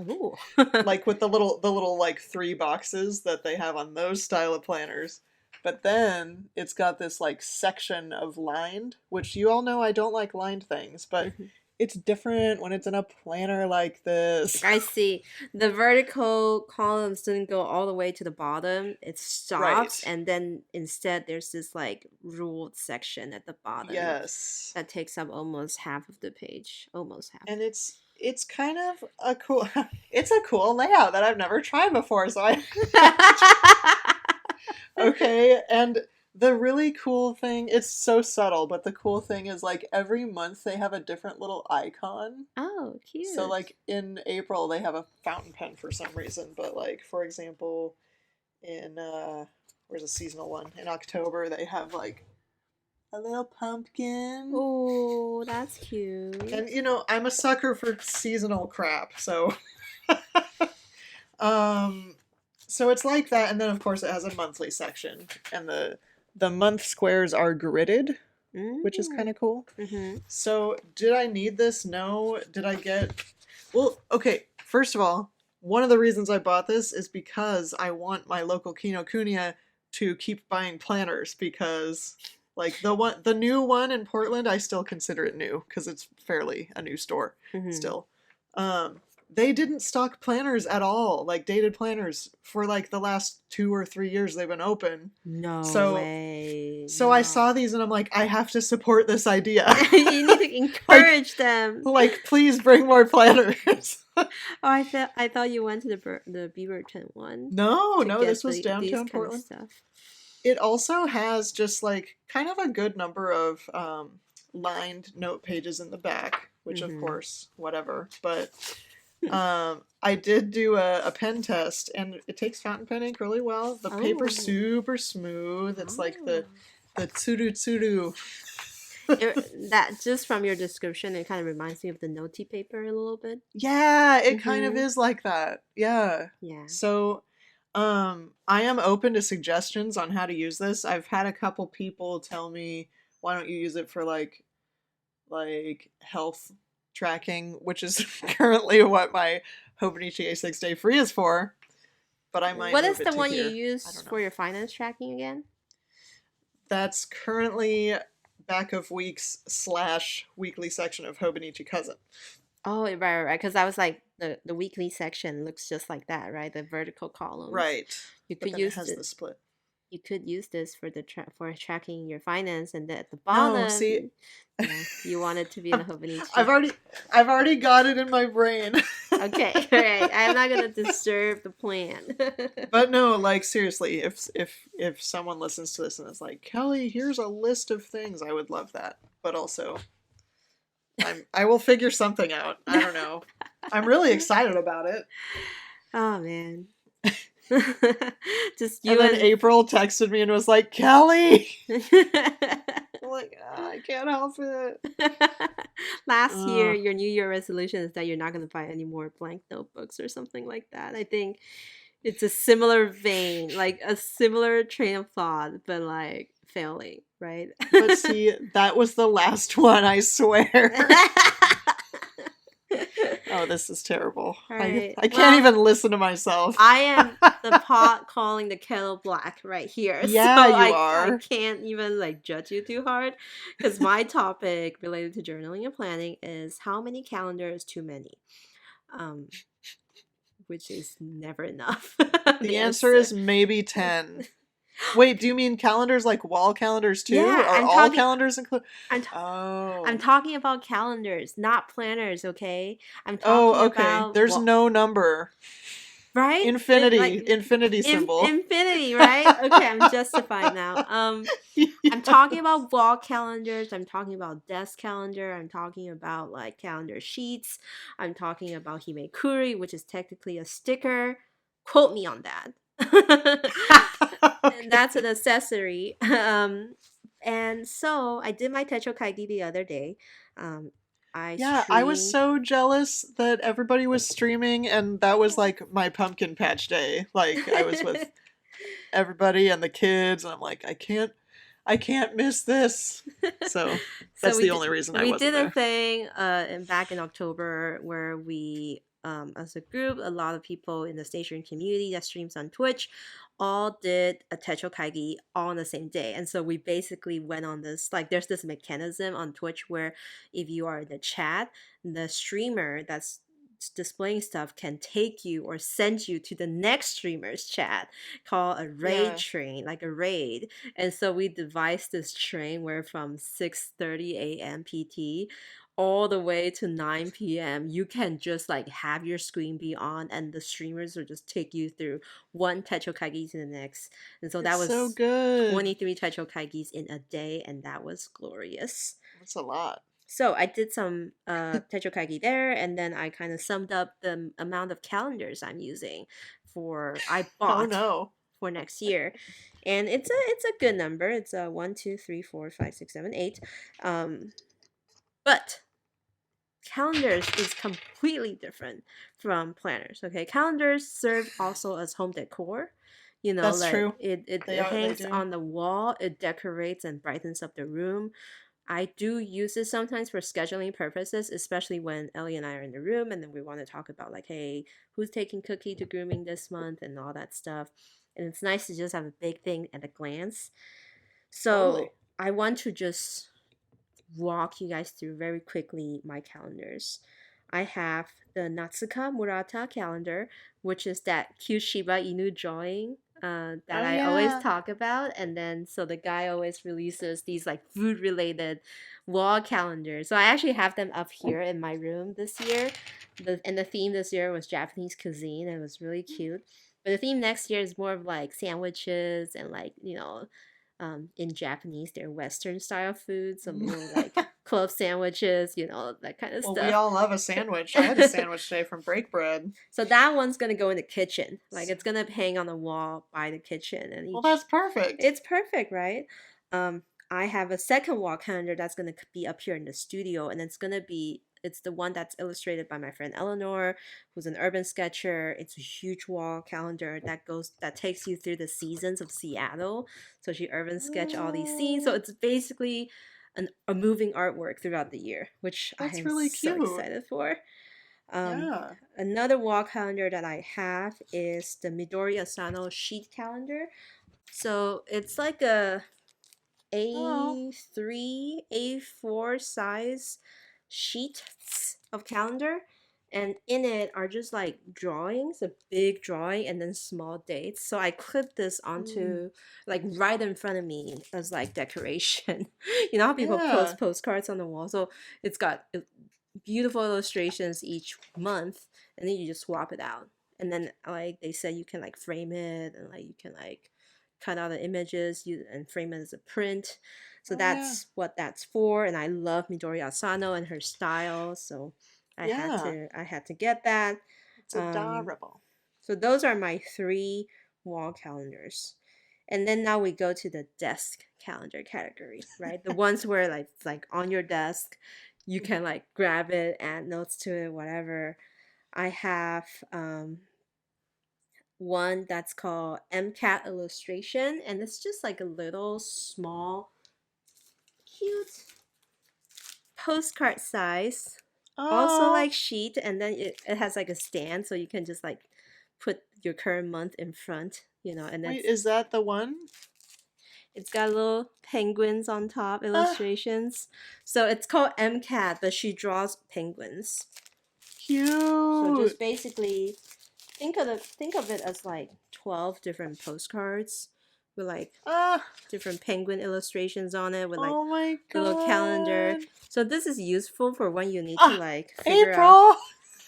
Ooh. Like with the little like 3 boxes that they have on those style of planners. But then it's got this like section of lined, which you all know I don't like lined things, but it's different when it's in a planner like this. I see. The vertical columns didn't go all the way to the bottom. It stops, Right. and then instead there's this like ruled section at the bottom. Yes. That takes up almost half of the page. Almost half. And it's kind of a cool layout that I've never tried before, so I Okay, and the really cool thing, it's so subtle, but the cool thing is like every month they have a different little icon. Oh, cute. So like in April they have a fountain pen for some reason, but like for example in where's a seasonal one? In October they have like a little pumpkin. Oh, that's cute. And I'm a sucker for seasonal crap, so so it's like that, and then of course it has a monthly section, and the month squares are gridded, which is kind of cool. So did I need this? No. Did I get... Well, okay, first of all, one of the reasons I bought this is because I want my local Kinokuniya to keep buying planners, because like the new one in Portland, I still consider it new because it's fairly a new store still. They didn't stock planners at all, like dated planners, for like the last 2 or 3 years they've been open. No way. So I saw these and I'm like, I have to support this idea. You need to encourage them. Like, please bring more planners. Oh, I thought you went to the Beaverton one. No, this was downtown Portland. Stuff. It also has just like kind of a good number of lined note pages in the back, which of course, whatever, but I did do a pen test, and it takes fountain pen ink really well. The paper's super smooth. It's like the tsuru. That just from your description, it kind of reminds me of the noti paper a little bit. Yeah, it kind of is like that. Yeah. Yeah. So, I am open to suggestions on how to use this. I've had a couple people tell me, why don't you use it for like health tracking, which is currently what my Hobonichi A6 Day Free is for. But I might. What is the one you use for your finance tracking again? That's currently back of weeks / weekly section of Hobonichi Cousin. Oh, right. Because I was like, the weekly section looks just like that, right? The vertical column. Right. You could use it has the split. You could use this for for tracking your finance, and then at the bottom, no, see, you want it to be in the Hobonichi. I've already got it in my brain. Okay, all right. I'm not gonna disturb the plan. But no, like seriously, if someone listens to this and is like, Kelly, here's a list of things, I would love that. But also, I will figure something out. I don't know. I'm really excited about it. Oh man. Just you and then April texted me and was like, Kelly, like, I can't help it. Last year, Ugh. your New Year resolution is that you're not going to buy any more blank notebooks or something like that. I think it's a similar vein, like a similar train of thought, but like failing, right? But see, that was the last one, I swear. Oh, this is terrible. All right. I can't Well, even listen to myself. I am the pot calling the kettle black right here. Yeah, So you I are. can't even like judge you too hard because my topic related to journaling and planning is how many calendars is too many? Um, which is never enough. The answer is maybe 10. Wait, do you mean calendars like wall calendars too? Yeah, Are all calendars included? I'm Oh. talking about calendars, not planners, okay? I'm talking Oh, okay. about There's no number. right? Infinity. Infinity symbol. Infinity, right? Okay, I'm justified now. I'm talking about wall calendars, I'm talking about desk calendar, I'm talking about like calendar sheets, I'm talking about himekuri, which is technically a sticker. Quote me on that. And that's an accessory. And so I did my techo kaigi the other day. I Yeah, I was streamed. so jealous that everybody was streaming, and that was like my pumpkin patch day. Like I was with everybody and the kids, and I'm like, I can't miss this. So that's the only reason I we wasn't did a there. thing back in October where we as a group, a lot of people in the station community that streams on Twitch all did a techo kaigi all on the same day. And so we basically went on this, like there's this mechanism on Twitch where if you are in the chat, the streamer that's displaying stuff can take you or send you to the next streamer's chat called a raid Yeah. train, like a raid. And so we devised this train where from 6:30 a.m. PT all the way to 9 p.m. you can just like have your screen be on and the streamers will just take you through one techo kaigi to the next. And so that It's so was good. 23 techo kaigis in a day, and that was glorious. That's a lot. So I did some techo kaigi there, and then I kind of summed up the amount of calendars I'm using I Oh bought no. for next year, and it's a good number. It's a 1, 2, 3, 4, 5, 6, 7, 8. But calendars is completely different from planners. Okay, calendars serve also as home decor. You know, That's like true. it They hangs do. on the wall. It decorates and brightens up the room. I do use it sometimes for scheduling purposes, especially when Ellie and I are in the room and then we want to talk about like, hey, who's taking Cookie to grooming this month and all that stuff. And it's nice to just have a big thing at a glance. So Totally. I want to just walk you guys through very quickly my calendars. I have the Natsuka Murata calendar, which is that cute Shiba Inu drawing that I always talk about. And then, so the guy always releases these like food related wall calendars. So I actually have them up here in my room this year. And the theme this year was Japanese cuisine, and it was really cute. But the theme next year is more of like sandwiches and like, in Japanese, they're Western style foods, some little like club sandwiches, that kind of Well, stuff. we all love a sandwich. I had a sandwich today from Break Bread. So that one's gonna go in the kitchen. Like it's gonna hang on the wall by the kitchen, and Well, that's perfect. it's perfect, right? I have a second wall calendar that's gonna be up here in the studio, and it's the one that's illustrated by my friend Eleanor, who's an urban sketcher. It's a huge wall calendar that takes you through the seasons of Seattle. So she urban sketched all these scenes. So it's basically a moving artwork throughout the year, which I am really so cute. excited for. Yeah. Another wall calendar that I have is the Midori Asano sheet calendar. So it's like a A3, A4 size sheets of calendar. And in it are just like drawings, a big drawing, and then small dates. So I clipped this onto like right in front of me as like decoration. You know how people post postcards on the wall? So it's got beautiful illustrations each month, and then you just swap it out. And then like they said, you can like frame it, and like you can like cut out the images and frame it as a print. So that's what that's for. And I love Midori Asano and her style, so I had to get that. It's adorable. So those are my 3 wall calendars. And then now we go to the desk calendar category, right? The ones where like it's like on your desk, you can like grab it, add notes to it, whatever. I have one that's called MCAT illustration, and it's just like a little small, cute postcard size. Also Oh, like sheet, and then it has like a stand so you can just like put your current month in front, and wait, that's is that the one? it's got little penguins on top, Ah, illustrations. So it's called MCAT, but she draws penguins. So cute. just basically think of it as like 12 different postcards with like Ah, different penguin illustrations on it with like oh my little calendar. god. So this is useful for when you need to Ah, like figure out. April.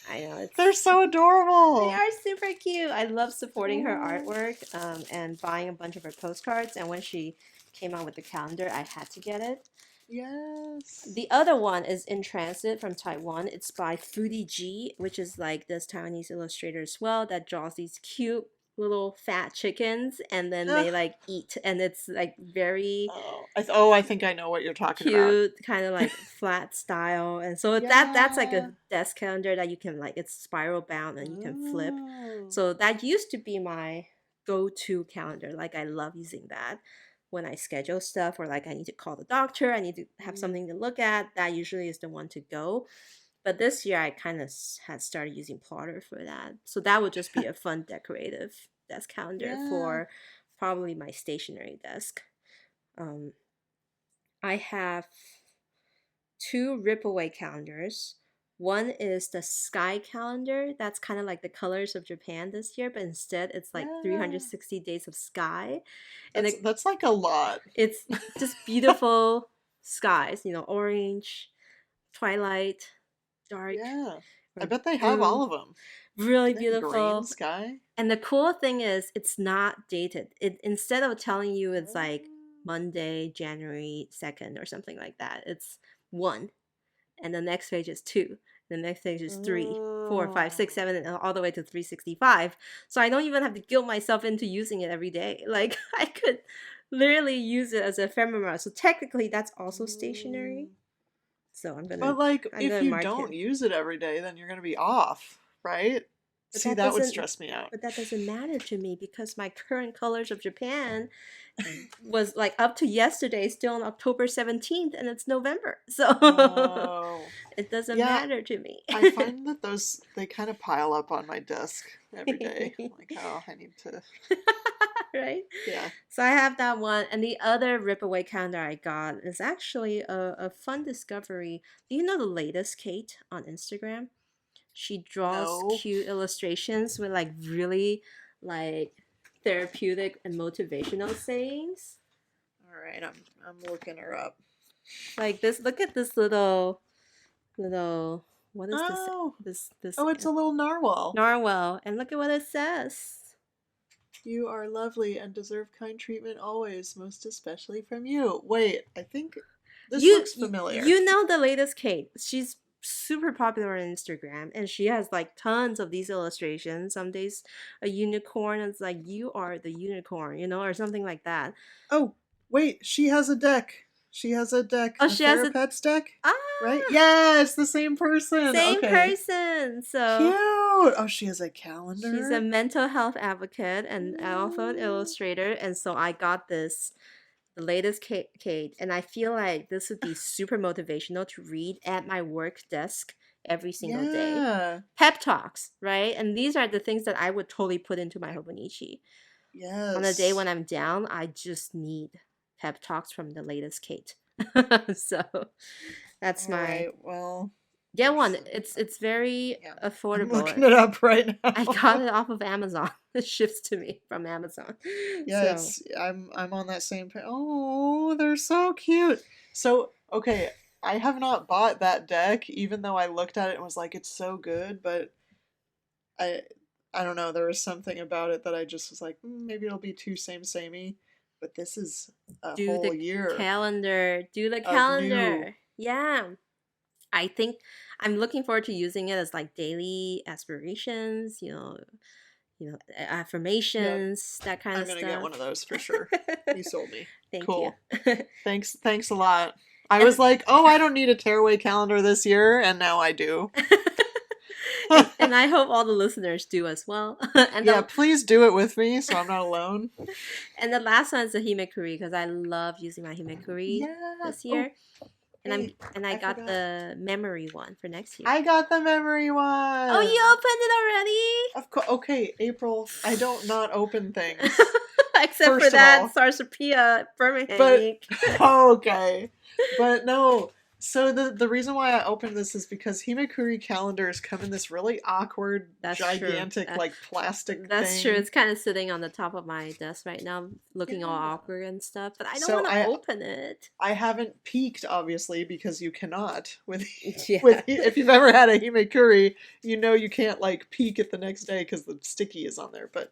I know They're it's so they adorable. are super cute. I love supporting her Oh, artwork and buying a bunch of her postcards. And when she came out with the calendar, I had to get it. yes. The other one is In Transit from Taiwan. It's by Foodie G, which is like this Taiwanese illustrator as well that draws these cute little fat chickens and then Ah, they like eat. And it's like very I think I know what you're talking about. cute, kind of like flat style. And so that's like Yeah. a desk calendar that you can like it's spiral bound and you can flip. Oh. So that used to be my go-to calendar. Like I love using that when I schedule stuff or like I need to call the doctor, I need to have Mm. something to look at. That usually is the one to go. But this year I kind of had started using Plotter for that. So that would just be a fun decorative desk calendar Yeah. for probably my stationery desk. Um, I have two Ripaway calendars. One is the sky calendar. That's kind of like the colors of Japan this year, but instead it's like Yeah. 360 days of sky. And That's like a lot. it's just beautiful skies, orange, twilight, dark, Yeah. I or bet they have blue. all of them. Really Do they have green beautiful. sky? And the cool thing is it's not dated. It instead of telling you it's Oh. like Monday, January 2nd or something like that, it's 1. And the next page is 2. The next page is 3, 4, 5, 6, Oh. 7, and all the way to 365. So I don't even have to guilt myself into using it every day. Like I could literally use it as ephemera. So technically that's also stationery. Mm. So I'm But gonna like, I'm if gonna you mark don't him. use it every day, then you're gonna be off, right? But See, that that would doesn't stress me out. but that doesn't matter to me because my current colors of Japan was like up to yesterday still on October 17th and it's November. So Oh. it doesn't Yeah, matter to me. I find that they kind of pile up on my desk every day. Like, oh, I need to. Right? Yeah. So I have that one. And the other Ripaway calendar I got is actually a fun discovery. Do you know the latest Kate on Instagram? She draws No. cute illustrations with like really like therapeutic and motivational sayings. All right, I'm looking her up. Like this, look at this little what is this Oh. this Oh, it's a little narwhal. narwhal, and look at what it says. You are lovely and deserve kind treatment always, most especially from you. Wait, I think this looks familiar. You know the latest Kate. She's super popular on Instagram and she has like tons of these illustrations. Some days a unicorn and it's like you are the unicorn, or something like that. Oh, wait, she has a deck. She has a deck. Oh, A she has a Therapets deck? ah Right? Yeah, it's the same person. same Okay. person. So Cute. Oh, she has a she's calendar. a mental health advocate and also an illustrator. And so I got the latest Kate, and I feel like this would be super motivational to read at my work desk every single day. Yeah. Pep talks, right? And these are the things that I would totally put into my Hobonichi. Yes. On a day when I'm down, I just need pep talks from the latest Kate. So that's All my right, well, get one. let's It's very yeah. I'm affordable. looking it up right now. I got it off of Amazon. It ships to me from Amazon. Yeah, So I'm on that same page. Oh, they're so cute. So, okay, I have not bought that deck, even though I looked at it and was like, it's so good, but I I don't know, there was something about it that I just was like, maybe it'll be too samey. But this is a do whole the year calendar. Do the of calendar. new. Yeah. I think I'm looking forward to using it as like daily aspirations, affirmations, that kind I'm of gonna stuff. get one of those for sure. You sold me. Thank Cool. you. Thanks a lot. I was like, oh, I don't need a tearaway calendar this year, and now I do. and I hope all the listeners do as well. Please do it with me so I'm not alone. And the last one is the himekuri because I love using my himekuri this year. And I got the memory one for next year. I got the memory one. Oh, you opened it already? Of course. Okay, April. I don't not open things. Except for that Sarsapia Birmingham ink. Okay. But no. So the reason why I opened this is because himekuri calendars come in this really awkward, gigantic, like plastic thing. That's true. It's kind of sitting on the top of my desk right now, looking all awkward and stuff. But I don't want to open it. I haven't peeked, obviously, because you cannot. If you've ever had a himekuri, you know you can't like peek it the next day because the sticky is on there. But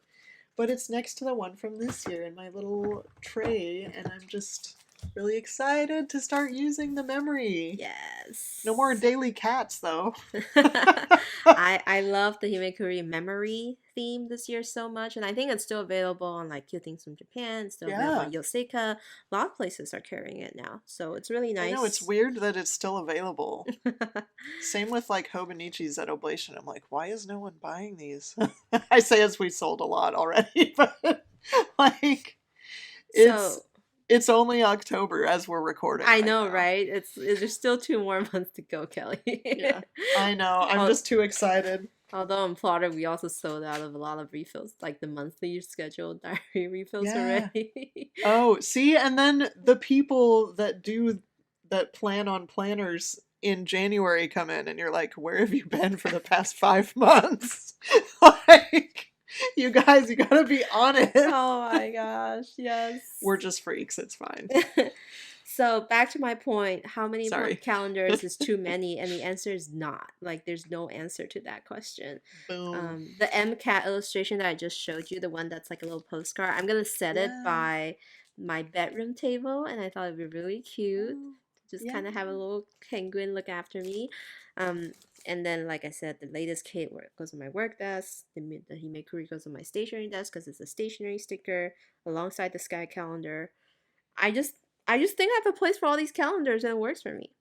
it's next to the one from this year in my little tray, and I'm just really excited to start using the memory. Yes. No more daily cats, though. I love the himekuri memory theme this year so much, and I think it's still available on like Cute Things from Japan. It's still available on Yoseka. A lot of places are carrying it now, so it's really nice. I know, it's weird that it's still available. Same with like Hobonichis at Oblation. I'm like, why is no one buying these? I say as we sold a lot already, but like it's only October as we're recording. I know, right? There's still 2 more months to go, Kelly. Yeah, I know. I'm just too excited. Although in Plotter, we also sold out of a lot of refills, like the monthly scheduled diary refills already. Oh, see? And then the people that plan on planners in January come in and you're like, where have you been for the past 5 months? Like, you guys, you gotta be on it. Oh my gosh, yes. We're just freaks, it's fine. So back to my point, how many calendars is too many? And the answer is not. Like, there's no answer to that question. Boom. The MCAT illustration that I just showed you, the one that's like a little postcard, I'm going to set it by my bedroom table, and I thought it'd be really cute. Just kind of have a little penguin look after me. And then, like I said, the latest kit goes on my work desk. The himekuri goes on my stationery desk because it's a stationery sticker alongside the sky calendar. I just think I have a place for all these calendars and it works for me.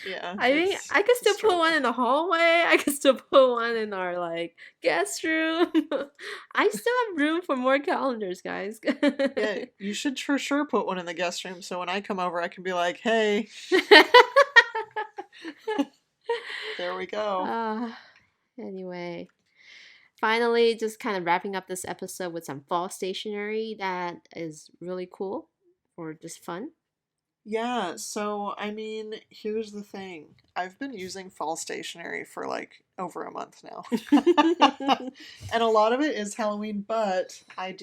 Yeah. I mean, I could still put one in the hallway. I could still put one in our like guest room. I still have room for more calendars, guys. Yeah, you should for sure put one in the guest room so when I come over I can be like, hey. There we go. Anyway. Finally, just kind of wrapping up this episode with some fall stationery that is really cool or just fun. Yeah, so, I mean, here's the thing. I've been using fall stationery for, like, over a month now. And a lot of it is Halloween, but I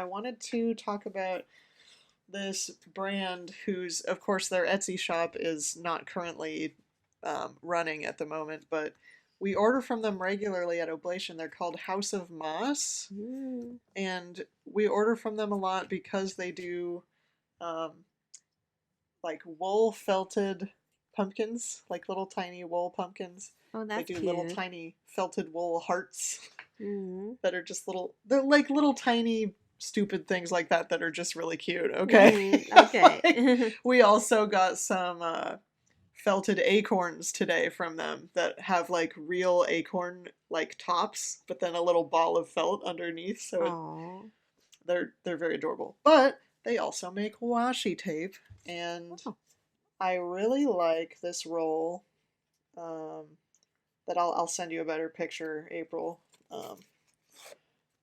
wanted to talk about this brand whose, of course, their Etsy shop is not currently running at the moment, but we order from them regularly at Oblation. They're called House of Moss. And we order from them a lot because they do like wool felted pumpkins, like little tiny wool pumpkins. Oh, that's cute. They do cute. little tiny felted wool hearts that are just they're like little tiny stupid things like that are just really cute, okay? Okay. Like, we also got some felted acorns today from them that have like real acorn like tops, but then a little ball of felt underneath, so they're very adorable. But they also make washi tape, and I really like this roll that I'll send you a better picture, April.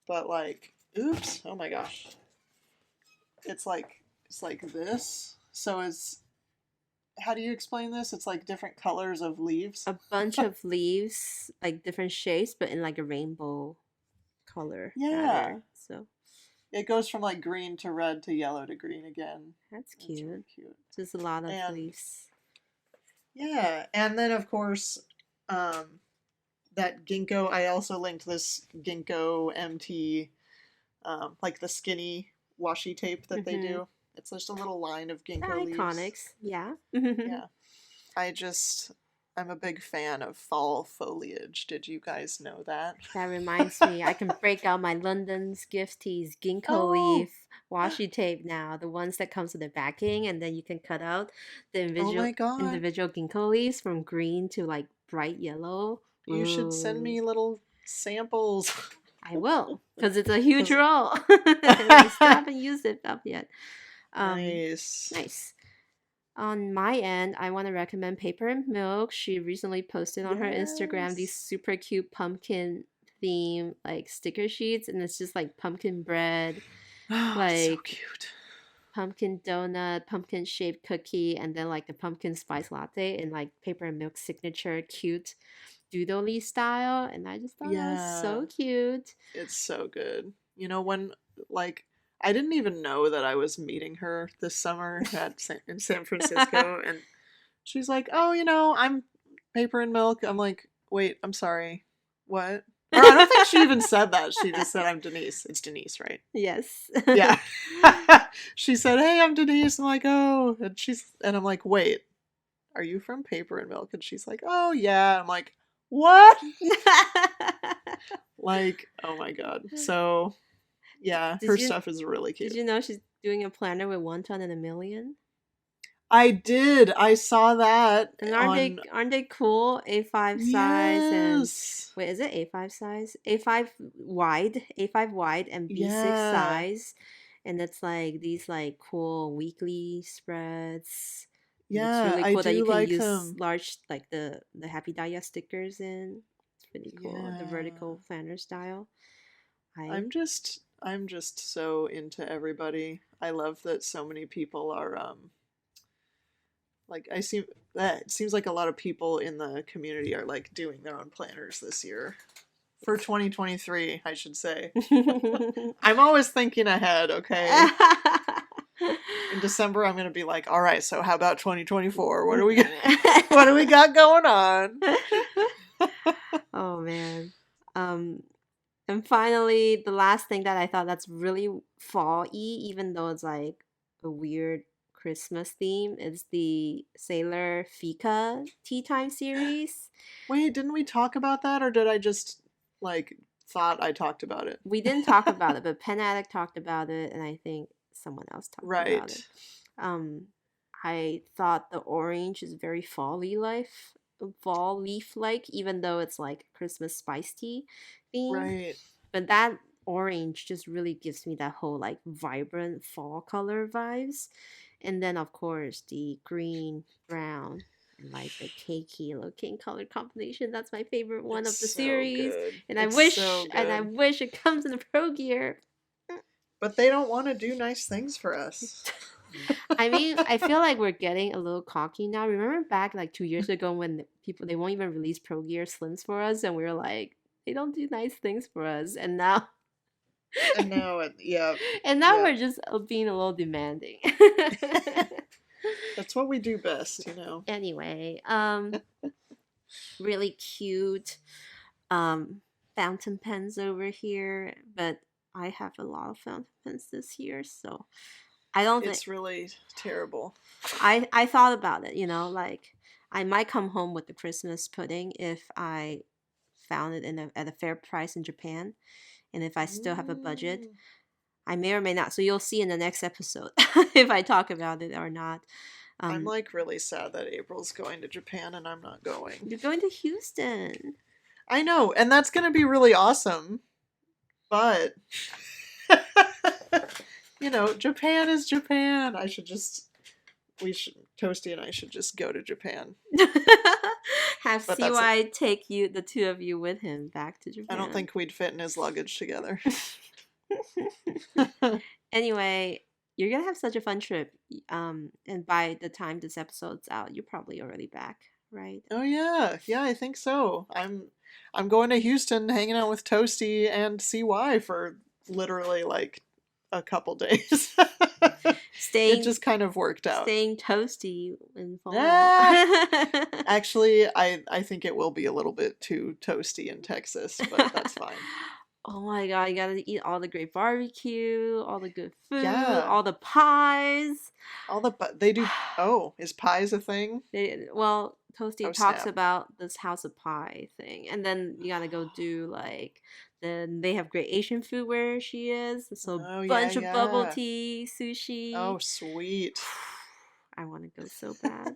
But like, oops, oh my gosh. It's like this. So how do you explain this? It's like different colors of leaves. A bunch of leaves, like different shapes, but in like a rainbow color. Yeah. So it goes from like green to red to yellow to green again. That's cute. It's really cute. Just a lot of leaves. Yeah, and then of course, that ginkgo. I also linked this ginkgo MT, like the skinny washi tape that they do. It's just a little line of ginkgo leaves. Iconics, yeah. Yeah. I'm a big fan of fall foliage. Did you guys know that? That reminds me, I can break out my London's Gifties ginkgo Oh, leaf washi tape now. The ones that comes with the backing, and then you can cut out the oh individual my God. individual ginkgo leaves from green to like bright yellow. You should send Ooh, me little samples. I will, because it's a huge 'Cause- roll, and I still haven't used it up yet. Nice. Nice. On my end, I want to recommend Paper and Milk. She recently posted on her Instagram these Yes. super cute pumpkin theme like sticker sheets, and it's just like pumpkin bread, Oh, it's so like cute. pumpkin donut, pumpkin shaped cookie, and then like the pumpkin spice latte in like Paper and Milk signature cute doodly style. And I just thought that was Yeah, so cute. it's so good. You know, when, like, I didn't even know that I was meeting her this summer in San Francisco, and she's like, "Oh, I'm Paper and Milk." I'm like, "Wait, I'm sorry. What?" Or I don't think she even said that. She just said, "I'm Denise." It's Denise, right? Yes. Yeah. She said, "Hey, I'm Denise." I'm like, "Oh," and I'm like, "Wait, are you from Paper and Milk?" And she's like, "Oh, yeah." I'm like, "What?" Like, oh my God. So, yeah, Did her you stuff is really did cute. you know she's doing a planner with 1 ton and a million? I did. I saw that And on. aren't they cool? A5 size and Yes. wait, is it A5 size? A5 wide and B6 Yeah. size. And it's like these like cool weekly spreads. It looks Yeah, really I cool that you do can like use them. large like the Happy Daya stickers in. It's pretty cool. The Yeah. vertical planner style. I I'm just so into everybody. I love that so many people are like it seems like a lot of people in the community are like doing their own planners this year. For 2023, I should say. I'm always thinking ahead, okay? In December I'm going to be like, "All right, so how about 2024? What do we got going on?" Oh man. And finally, the last thing that I thought that's really fall-y, even though it's like a weird Christmas theme, is the Sailor Fika Tea Time series. Wait, didn't we talk about that, or did I just like thought I talked about it? We didn't talk about it, but Pen Addict talked about it, and I think someone else talked about it. Right. Um, I thought the orange is very fall leaf like, even though it's like Christmas spice tea theme. Right. But that orange just really gives me that whole like vibrant fall color vibes. And then of course the green, brown, and like the cakey looking color combination. That's my favorite one It's of the so series. good. And It's so I good. wish it comes in the pro gear. But they don't want to do nice things for us. I mean, I feel like we're getting a little cocky now. Remember back like 2 years ago when they won't even release Pro Gear Slims for us, and we were like, they don't do nice things for us, and now, And now, yeah, and now yeah. we're just being a little demanding. That's what we do best, you know. Anyway, really cute fountain pens over here, but I have a lot of fountain pens this year, so I don't think It's really terrible. I thought about it, like I might come home with the Christmas pudding if I found it at a fair price in Japan, and if I still have a budget. Mm. I may or may not. So you'll see in the next episode if I talk about it or not. I'm like really sad that April's going to Japan and I'm not going. You're going to Houston. I know, and that's going to be really awesome. But Japan is Japan. Toasty and I should just go to Japan. Have But CY take the two of you with him back to Japan. I don't think we'd fit in his luggage together. Anyway, you're gonna have such a fun trip. And by the time this episode's out, you're probably already back, right? Oh yeah, I think so. I'm going to Houston, hanging out with Toasty and CY for literally like a couple days. It just kind of worked out. Staying toasty in fall. Actually, I think it will be a little bit too toasty in Texas, but that's fine. Oh my god, you gotta eat all the great barbecue, all the good food, Yeah. all the pies. They do. Oh, is pies a thing? Well, Toasty Oh talks snap. about this house of pie thing, and then you gotta go do like. Then they have great Asian food where she is. So Oh yeah, bunch of bubble yeah. tea, sushi. Oh sweet. I want to go so bad.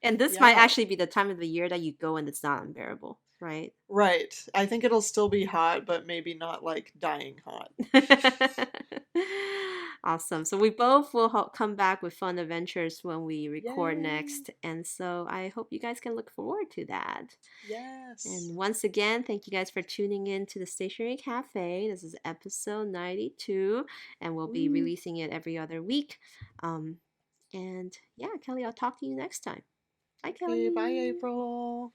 And this might Yeah. actually be the time of the year that you go and it's not unbearable, right? Right. I think it'll still be hot, but maybe not like dying hot. Awesome. So we both will come back with fun adventures when we record Yay. next. And so I hope you guys can look forward to that. Yes. And once again, thank you guys for tuning in to the Stationery Cafe. This is episode 92, and we'll be Woo. releasing it every other week. And yeah, Kelly, I'll talk to you next time. Bye, Okay, bye Kelly. April.